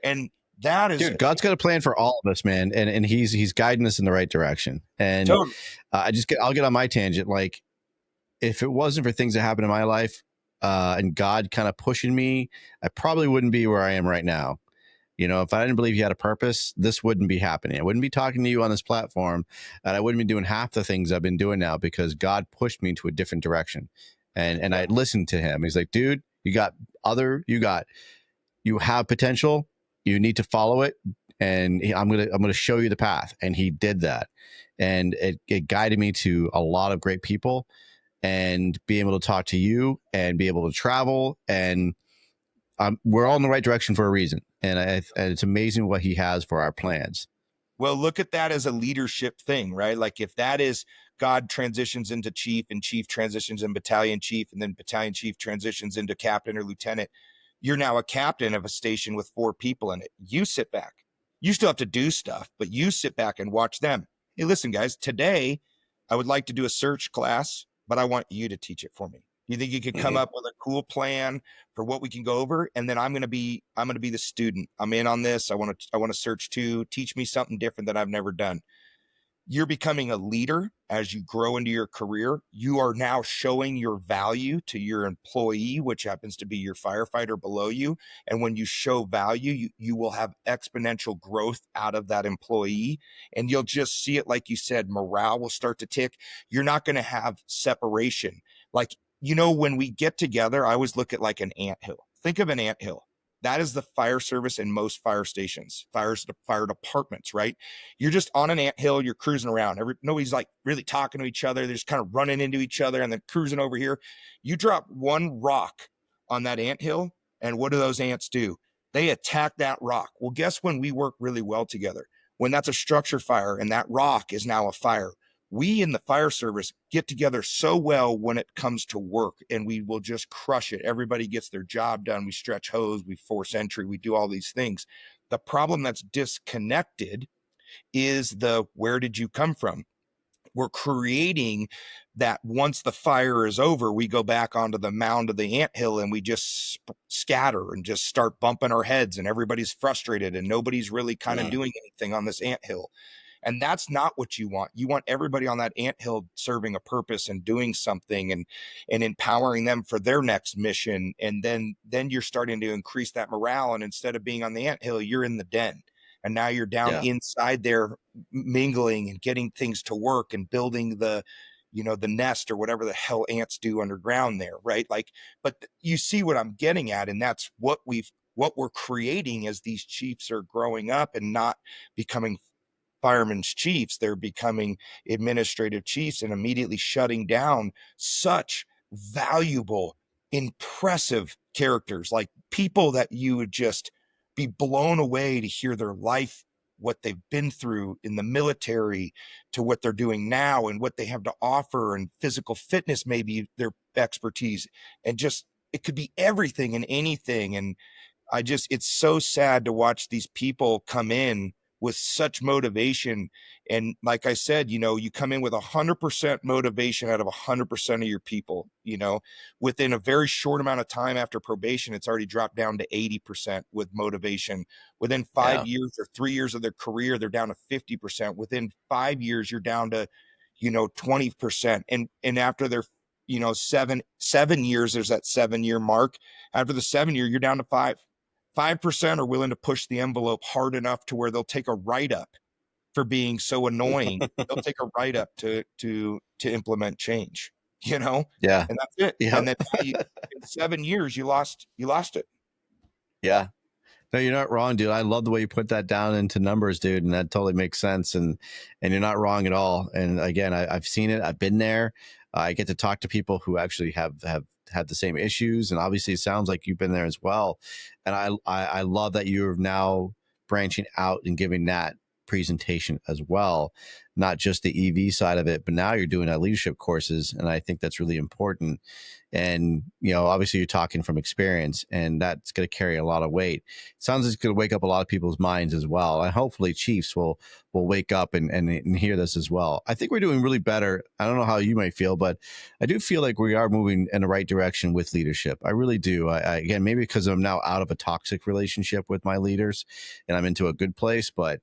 Speaker 3: And that is,
Speaker 2: dude, God's got a plan for all of us, man. And he's guiding us in the right direction. And
Speaker 3: totally.
Speaker 2: I'll get on my tangent. Like, if it wasn't for things that happened in my life, and God kind of pushing me, I probably wouldn't be where I am right now. If I didn't believe he had a purpose, this wouldn't be happening. I wouldn't be talking to you on this platform, and I wouldn't be doing half the things I've been doing now because God pushed me into a different direction. And I listened to him. He's like, dude, you have potential. You need to follow it. And I'm going to show you the path. And he did that. And it guided me to a lot of great people, and being able to talk to you and be able to travel. And we're all in the right direction for a reason. And it's amazing what he has for our plans.
Speaker 3: Well, look at that as a leadership thing, right? Like if that is God transitions into chief and chief transitions in battalion chief, and then battalion chief transitions into captain or lieutenant, you're now a captain of a station with 4 people in it. You sit back. You still have to do stuff, but you sit back and watch them. Hey, listen, guys, today I would like to do a search class, but I want you to teach it for me. You think you could come up with a cool plan for what we can go over? And then I'm going to be the student. I'm in on this. I want to search too. Teach me something different that I've never done. You're becoming a leader as you grow into your career. You are now showing your value to your employee, which happens to be your firefighter below you. And when you show value, you will have exponential growth out of that employee. And you'll just see it, like you said, morale will start to tick. You're not going to have separation. Like, when we get together, I always look at like an anthill. Think of an anthill. That is the fire service in most fire stations, fire departments, right? You're just on an anthill, you're cruising around. Nobody's like really talking to each other. They're just kind of running into each other and then cruising over here. You drop one rock on that anthill, and what do those ants do? They attack that rock. Well, guess when we work really well together? When that's a structure fire and that rock is now a fire. We in the fire service get together so well when it comes to work, and we will just crush it. Everybody gets their job done. We stretch hose, we force entry, we do all these things. The problem that's disconnected is where did you come from? We're creating that once the fire is over, we go back onto the mound of the anthill and we just scatter and just start bumping our heads, and everybody's frustrated and nobody's really kind of doing anything on this anthill. And that's not what you want. You want everybody on that anthill serving a purpose and doing something and empowering them for their next mission. And then you're starting to increase that morale. And instead of being on the anthill, you're in the den. And now you're down inside there mingling and getting things to work and building the nest or whatever the hell ants do underground there, right? Like, but you see what I'm getting at. And that's what we're creating as these chiefs are growing up and not becoming firemen's chiefs. They're becoming administrative chiefs and immediately shutting down such valuable, impressive characters, like people that you would just be blown away to hear their life what they've been through in the military to what they're doing now and what they have to offer, and physical fitness, maybe their expertise, and just, it could be everything and anything. And it's so sad to watch these people come in with such motivation. And like I said, you come in with 100% motivation out of 100% of your people, within a very short amount of time after probation, it's already dropped down to 80% with motivation. Within 5 years or 3 years of their career, they're down to 50%. Within 5 years, you're down to, 20%. And after their, 7 years, there's that 7 year mark. After the 7 year, you're down to 5% are willing to push the envelope hard enough to where they'll take a write-up for being so annoying. They'll take a write-up to implement change,
Speaker 2: Yeah.
Speaker 3: and that's it.
Speaker 2: Yeah.
Speaker 3: And then in 7 years, you lost it.
Speaker 2: Yeah. No, you're not wrong, dude. I love the way you put that down into numbers, dude, and that totally makes sense. And you're not wrong at all. And again, I've seen it. I've been there. I get to talk to people who actually have had the same issues, and obviously, it sounds like you've been there as well. And I love that you're now branching out and giving that presentation as well, not just the EV side of it, but now you're doing leadership courses, and I think that's really important. And obviously you're talking from experience, and that's going to carry a lot of weight. It sounds like it's going to wake up a lot of people's minds as well, and hopefully chiefs will wake up and hear this as well. I think we're doing really better. I don't know how you might feel, but I do feel like we are moving in the right direction with leadership. I really do. Again, maybe because I'm now out of a toxic relationship with my leaders and I'm into a good place, but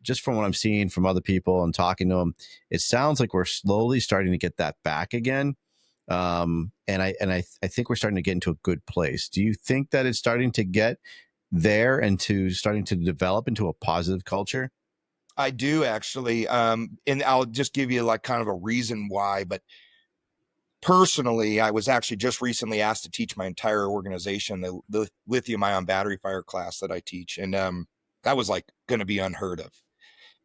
Speaker 2: just from what I'm seeing from other people and talking to them, it sounds like we're slowly starting to get that back again. And I think we're starting to get into a good place. Do you think that it's starting to get there and starting to develop into a positive culture?
Speaker 3: I do, actually. And I'll just give you like kind of a reason why, but personally, I was actually just recently asked to teach my entire organization the lithium ion battery fire class that I teach. And that was like going to be unheard of.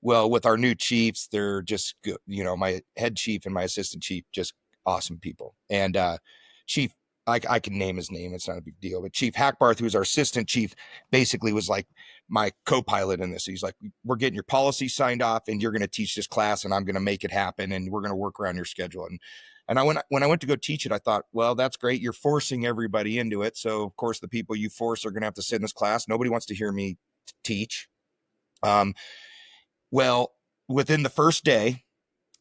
Speaker 3: Well, with our new chiefs, they're just, my head chief and my assistant chief, just awesome people. And Chief, I can name his name, it's not a big deal, but Chief Hackbarth, who's our assistant chief, basically was like my co-pilot in this. He's like, we're getting your policy signed off, and you're going to teach this class, and I'm going to make it happen, and we're going to work around your schedule. And when I went to go teach it, I thought, well, that's great. You're forcing everybody into it. So of course the people you force are going to have to sit in this class. Nobody wants to hear me teach. Well, within the first day,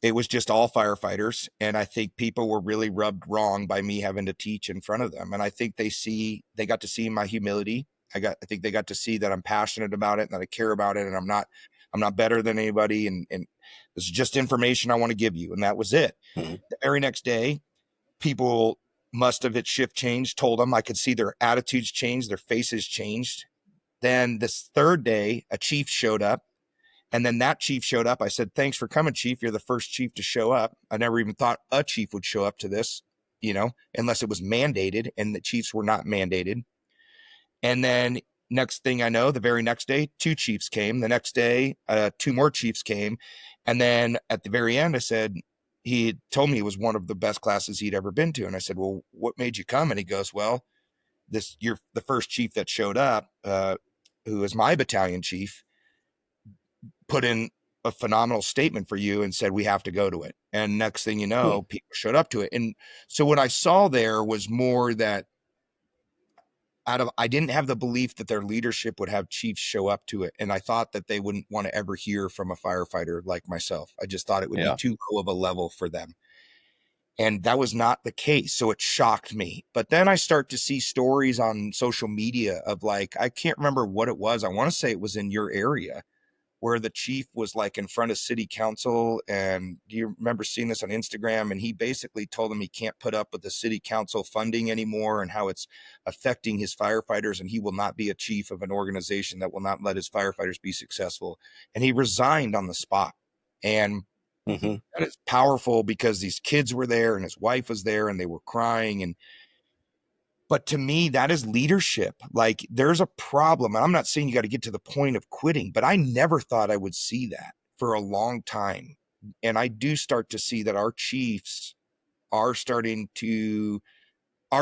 Speaker 3: it was just all firefighters. And I think people were really rubbed wrong by me having to teach in front of them. And I think they got to see my humility. I think they got to see that I'm passionate about it and that I care about it. And I'm not better than anybody. And this is just information I want to give you. And that was it.
Speaker 2: Mm-hmm.
Speaker 3: The very next day, people must have, at shift change, told them, I could see their attitudes change, their faces changed. Then this third day, a chief showed up. And then that chief showed up. I said, thanks for coming, chief. You're the first chief to show up. I never even thought a chief would show up to this, unless it was mandated, and the chiefs were not mandated. And then next thing I know, the very next day, 2 chiefs came. The next day, 2 more chiefs came. And then at the very end, I said, he told me it was one of the best classes he'd ever been to. And I said, well, what made you come? And he goes, well, you're the first chief that showed up, who is my battalion chief, put in a phenomenal statement for you and said, we have to go to it. And next thing you know, people showed up to it. And so what I saw there was more that I didn't have the belief that their leadership would have chiefs show up to it. And I thought that they wouldn't want to ever hear from a firefighter like myself. I just thought it would be too low of a level for them. And that was not the case. So it shocked me. But then I start to see stories on social media of like, I can't remember what it was. I want to say it was in your area, where the chief was like in front of city council. And do you remember seeing this on Instagram? And he basically told them he can't put up with the city council funding anymore and how it's affecting his firefighters. And he will not be a chief of an organization that will not let his firefighters be successful. And he resigned on the spot. And that is powerful, because these kids were there and his wife was there and they were crying. But to me, that is leadership. Like, there's a problem. And I'm not saying you got to get to the point of quitting, but I never thought I would see that for a long time. And I do start to see that our chiefs are our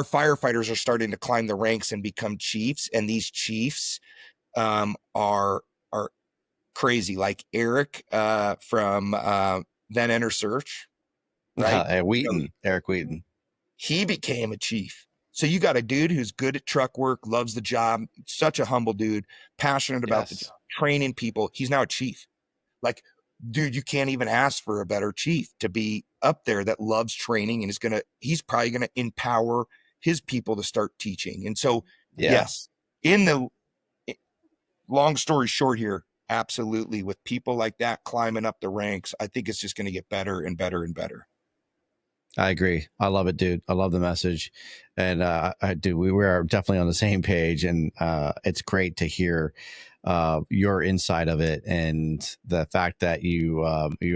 Speaker 3: firefighters are starting to climb the ranks and become chiefs. And these chiefs are crazy, like Eric from Then Enter Search, right?
Speaker 2: Wheaton, Eric Wheaton.
Speaker 3: He became a chief. So you got a dude who's good at truck work, loves the job, such a humble dude, passionate about the job, training people. He's now a chief. Like, dude, you can't even ask for a better chief to be up there that loves training and he's probably gonna empower his people to start teaching. And so, yes, in the long story short here, absolutely, with people like that climbing up the ranks, I think it's just going to get better and better and better.
Speaker 2: I agree. I love it, dude. I love the message. And I do. We were definitely on the same page. And it's great to hear your insight of it and the fact that you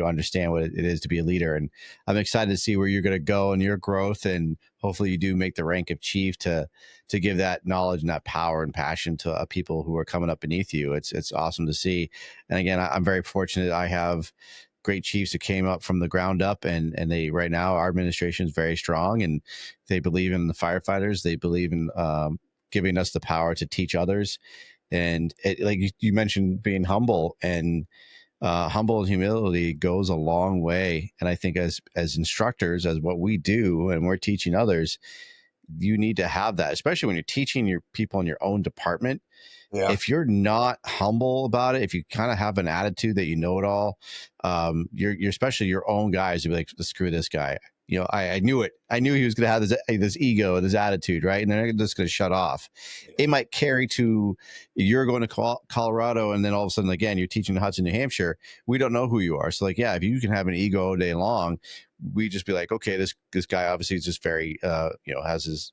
Speaker 2: understand what it is to be a leader. And I'm excited to see where you're going to go in your growth. And hopefully you do make the rank of chief to give that knowledge and that power and passion to people who are coming up beneath you. It's awesome to see. And again, I'm very fortunate. I have great chiefs who came up from the ground up, and they right now our administration is very strong, and they believe in the firefighters. They believe in giving us the power to teach others. And like you mentioned, being humble and humility goes a long way. And I think as instructors, as what we do, and we're teaching others, you need to have that, especially when you're teaching your people in your own department.
Speaker 3: Yeah.
Speaker 2: If you're not humble about it, if you kind of have an attitude that you know it all, you're especially your own guys to be like, screw this guy. You know, I knew it. I knew he was going to have this ego, this attitude, right? And they're just going to shut off. It might carry to you're going to Colorado, and then all of a sudden, again, you're teaching Hudson, New Hampshire. We don't know who you are. So, like, yeah, if you can have an ego all day long, we just be like, okay, this guy obviously is just very, has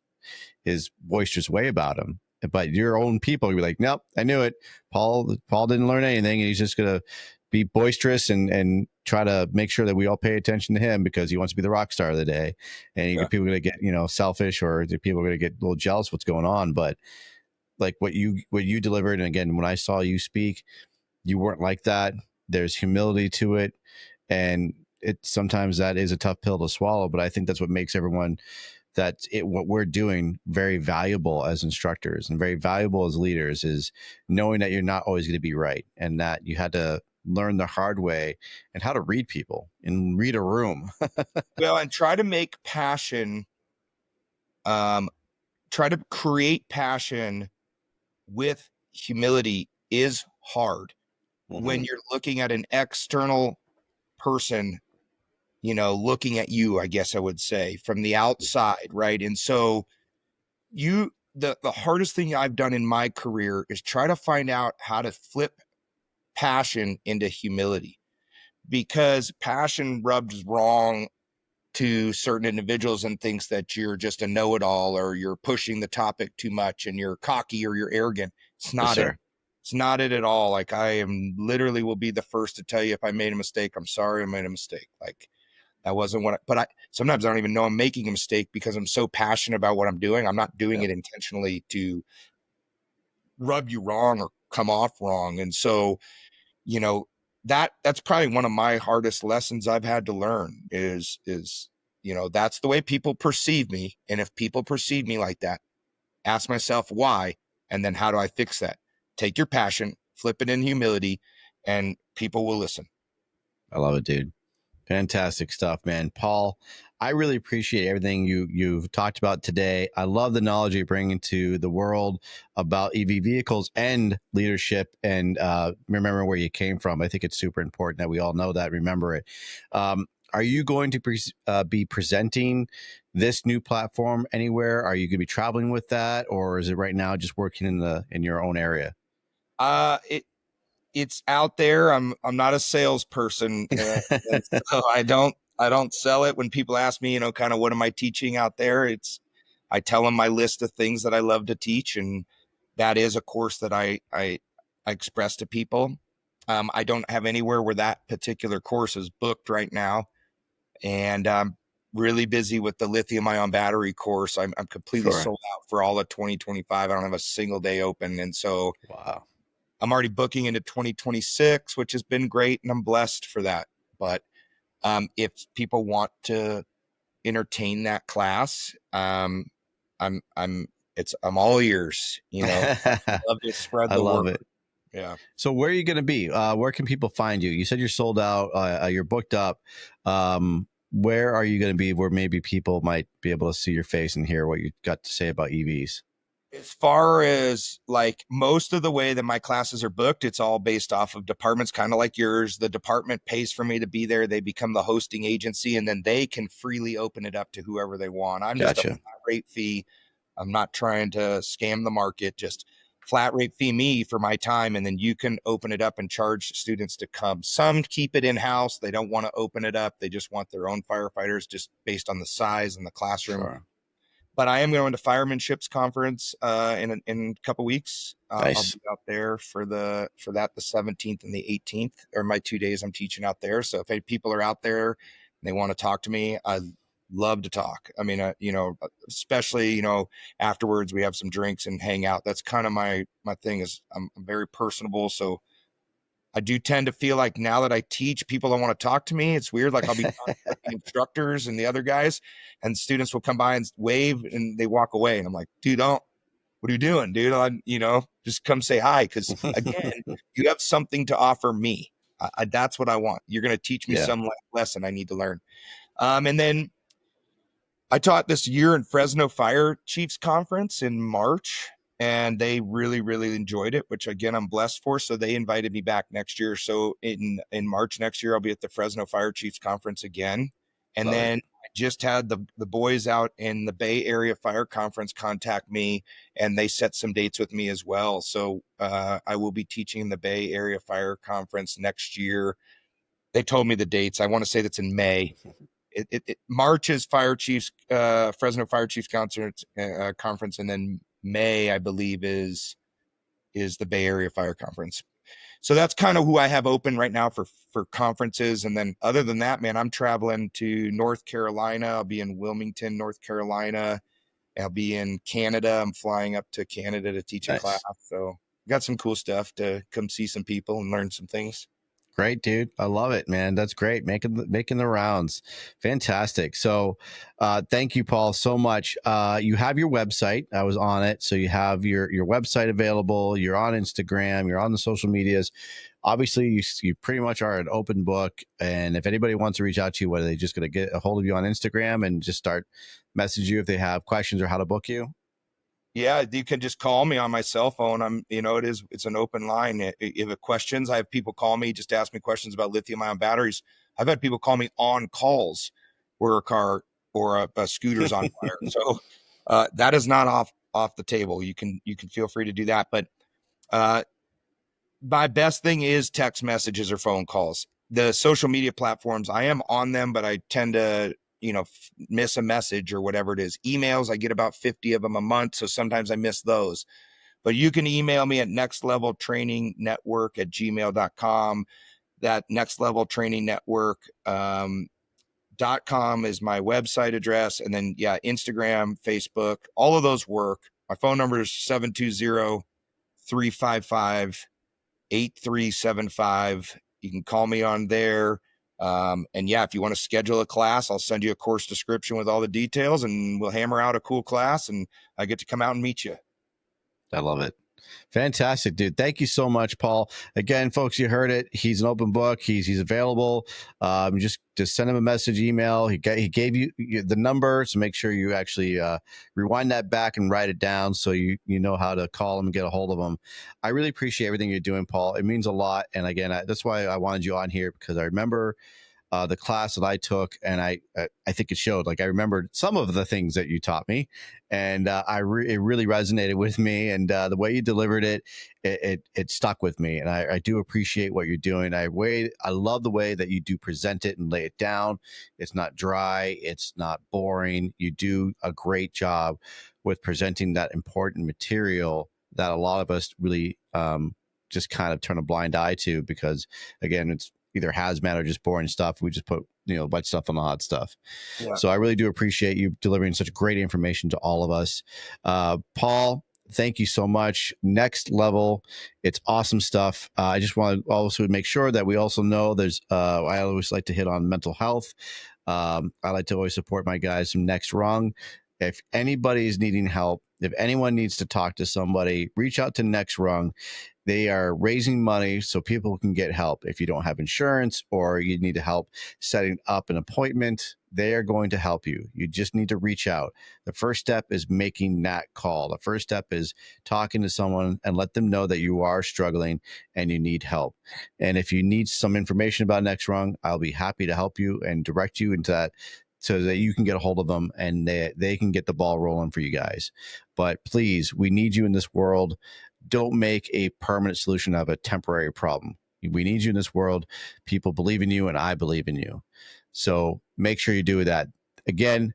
Speaker 2: his boisterous way about him. But your own people, you're like, nope, I knew it. Paul didn't learn anything, and he's just gonna be boisterous and try to make sure that we all pay attention to him because he wants to be the rock star of the day. And people are gonna get selfish, or the people are gonna get a little jealous of what's going on. But like what you delivered, and again, when I saw you speak, you weren't like that. There's humility to it, and sometimes that is a tough pill to swallow. But I think that's what makes everyone what we're doing very valuable as instructors and very valuable as leaders, is knowing that you're not always going to be right, and that you had to learn the hard way and how to read people and read a room.
Speaker 3: Well, and try to make passion, try to create passion with humility is hard. When you're looking at an external person, looking at you, I guess I would say, from the outside, right? And so the hardest thing I've done in my career is try to find out how to flip passion into humility, because passion rubs wrong to certain individuals and thinks that you're just a know-it-all, or you're pushing the topic too much, and you're cocky or you're arrogant. It's not it. It's not it at all. Like, I am literally will be the first to tell you if I made a mistake. I'm sorry I made a mistake. Like, that wasn't but sometimes I don't even know I'm making a mistake because I'm so passionate about what I'm doing. I'm not doing it intentionally to rub you wrong or come off wrong. And so, that's probably one of my hardest lessons I've had to learn is, that's the way people perceive me. And if people perceive me like that, ask myself why, and then how do I fix that? Take your passion, flip it in humility, and people will listen.
Speaker 2: I love it, dude. Fantastic stuff, man. Paul, I really appreciate everything you've talked about today. I love the knowledge you're bringing to the world about EV vehicles and leadership, and remember where you came from. I think it's super important that we all know that, remember it. Are you going to be presenting this new platform anywhere? Are you going to be traveling with that, or is it right now just working in your own area?
Speaker 3: It's out there. I'm not a salesperson, and so I don't sell it. When people ask me, kind of what am I teaching out there, I tell them my list of things that I love to teach, and that is a course that I express to people. I don't have anywhere where that particular course is booked right now, and I'm really busy with the lithium-ion battery course. I'm completely sold out for all of 2025. I don't have a single day open, and so
Speaker 2: wow.
Speaker 3: I'm already booking into 2026, which has been great, and I'm blessed for that. But if people want to entertain that class, I'm all ears. Love to spread
Speaker 2: I
Speaker 3: the
Speaker 2: love
Speaker 3: word.
Speaker 2: it.
Speaker 3: Yeah.
Speaker 2: So where are you going to be? Where can people find you? You said you're sold out. You're booked up. Where are you going to be where maybe people might be able to see your face and hear what you got to say about EVs?
Speaker 3: As far as like most of the way that my classes are booked, it's all based off of departments, kind of like yours. The department pays for me to be there. They become the hosting agency, and then they can freely open it up to whoever they want. I'm just a
Speaker 2: Gotcha.
Speaker 3: flat rate fee. I'm not trying to scam the market, just flat rate fee me for my time. And then you can open it up and charge students to come. Some keep it in-house. They don't want to open it up. They just want their own firefighters just based on the size and the classroom.
Speaker 2: Sure.
Speaker 3: But I am going to Firemanship's conference in a couple weeks. I'll
Speaker 2: Nice.
Speaker 3: be out there for that the 17th and the 18th are my 2 days I'm teaching out there. So if any people are out there and they want to talk to me, I love to talk. I mean, especially afterwards we have some drinks and hang out. That's kind of my thing is I'm very personable. So I do tend to feel like now that I teach, people don't want to talk to me. It's weird. Like I'll be talking with the instructors and the other guys, and students will come by and wave and they walk away. And I'm like, dude, what are you doing, dude? Just come say hi. Cause again, you have something to offer me. That's what I want. You're going to teach me
Speaker 2: Yeah.
Speaker 3: some lesson I need to learn. And then I taught this year in Fresno Fire Chiefs Conference in March, and they really, really enjoyed it, which again, I'm blessed for. So they invited me back next year. So in March next year, I'll be at the Fresno Fire Chiefs Conference again. And
Speaker 2: Love
Speaker 3: then
Speaker 2: it.
Speaker 3: I just had the boys out in the Bay Area Fire Conference contact me, and they set some dates with me as well. So I will be teaching the Bay Area Fire Conference next year. They told me the dates. I want to say that's in May. March is Fire Chiefs, Fresno Fire Chiefs conference, and then May, I believe, is the Bay Area Fire Conference. So that's kind of who I have open right now for conferences. And then other than that, man, I'm traveling to North Carolina. I'll be in Wilmington, North Carolina. I'll be in Canada. I'm flying up to Canada to teach a class.
Speaker 2: Nice.
Speaker 3: So got some cool stuff to come see some people and learn some things.
Speaker 2: Great, dude. I love it, man. That's great. Making the rounds. Fantastic. So thank you, Paul, so much. You have your website. I was on it. So you have your website available. You're on Instagram. You're on the social medias. Obviously, you pretty much are an open book. And if anybody wants to reach out to you, what are they just going to get a hold of you on Instagram and just start message you if they have questions or how to book you?
Speaker 3: Yeah, you can just call me on my cell phone. It's an open line. If you have questions, I have people call me, just ask me questions about lithium ion batteries. I've had people call me on calls where a car or a scooter's on fire. So that is not off the table. You can feel free to do that. But my best thing is text messages or phone calls. The social media platforms, I am on them, but I tend to miss a message or whatever it is. Emails, I get about 50 of them a month. So sometimes I miss those, but you can email me at nextleveltrainingnetwork@gmail.com. That nextleveltrainingnetwork.com is my website address. And then, yeah, Instagram, Facebook, all of those work. My phone number is 720-355-8375. You can call me on there. And yeah, if you want to schedule a class, I'll send you a course description with all the details and we'll hammer out a cool class and I get to come out and meet you.
Speaker 2: I love it. Fantastic, dude. Thank you so much, Paul. Again, folks, you heard it. He's an open book. He's available. Just send him a message, email. He gave you the number, so make sure you actually rewind that back and write it down so you know how to call him and get a hold of him. I really appreciate everything you're doing, Paul. It means a lot. And again, that's why I wanted you on here, because I remember the class that I took, and I think it showed. Like, I remembered some of the things that you taught me, and it really resonated with me. And the way you delivered it stuck with me. And I do appreciate what you're doing. I love the way that you do present it and lay it down. It's not dry. It's not boring. You do a great job with presenting that important material that a lot of us really just kind of turn a blind eye to, because again, it's either hazmat or just boring stuff. We just put wet stuff on the hot stuff.
Speaker 3: Yeah.
Speaker 2: So I really do appreciate you delivering such great information to all of us. Paul, thank you so much. Next Level, it's awesome stuff. I just want to also make sure that we also know there's I always like to hit on mental health. I like to always support my guys from Next Rung. If anybody is needing help, if anyone needs to talk to somebody, reach out to Next Rung. They are raising money so people can get help. If you don't have insurance or you need help setting up an appointment, they are going to help you. You just need to reach out. The first step is making that call. The first step is talking to someone and let them know that you are struggling and you need help. And if you need some information about Next Rung, I'll be happy to help you and direct you into that so that you can get a hold of them and they can get the ball rolling for you guys. But please, we need you in this world. Don't make a permanent solution of a temporary problem. We need you in this world. People believe in you, and I believe in you. So make sure you do that. Again,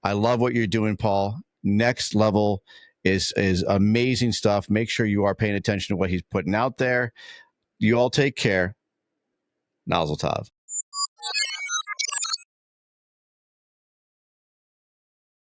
Speaker 2: I love what you're doing, Paul. Next Level is amazing stuff. Make sure you are paying attention to what he's putting out there. You all take care. Mazel tov.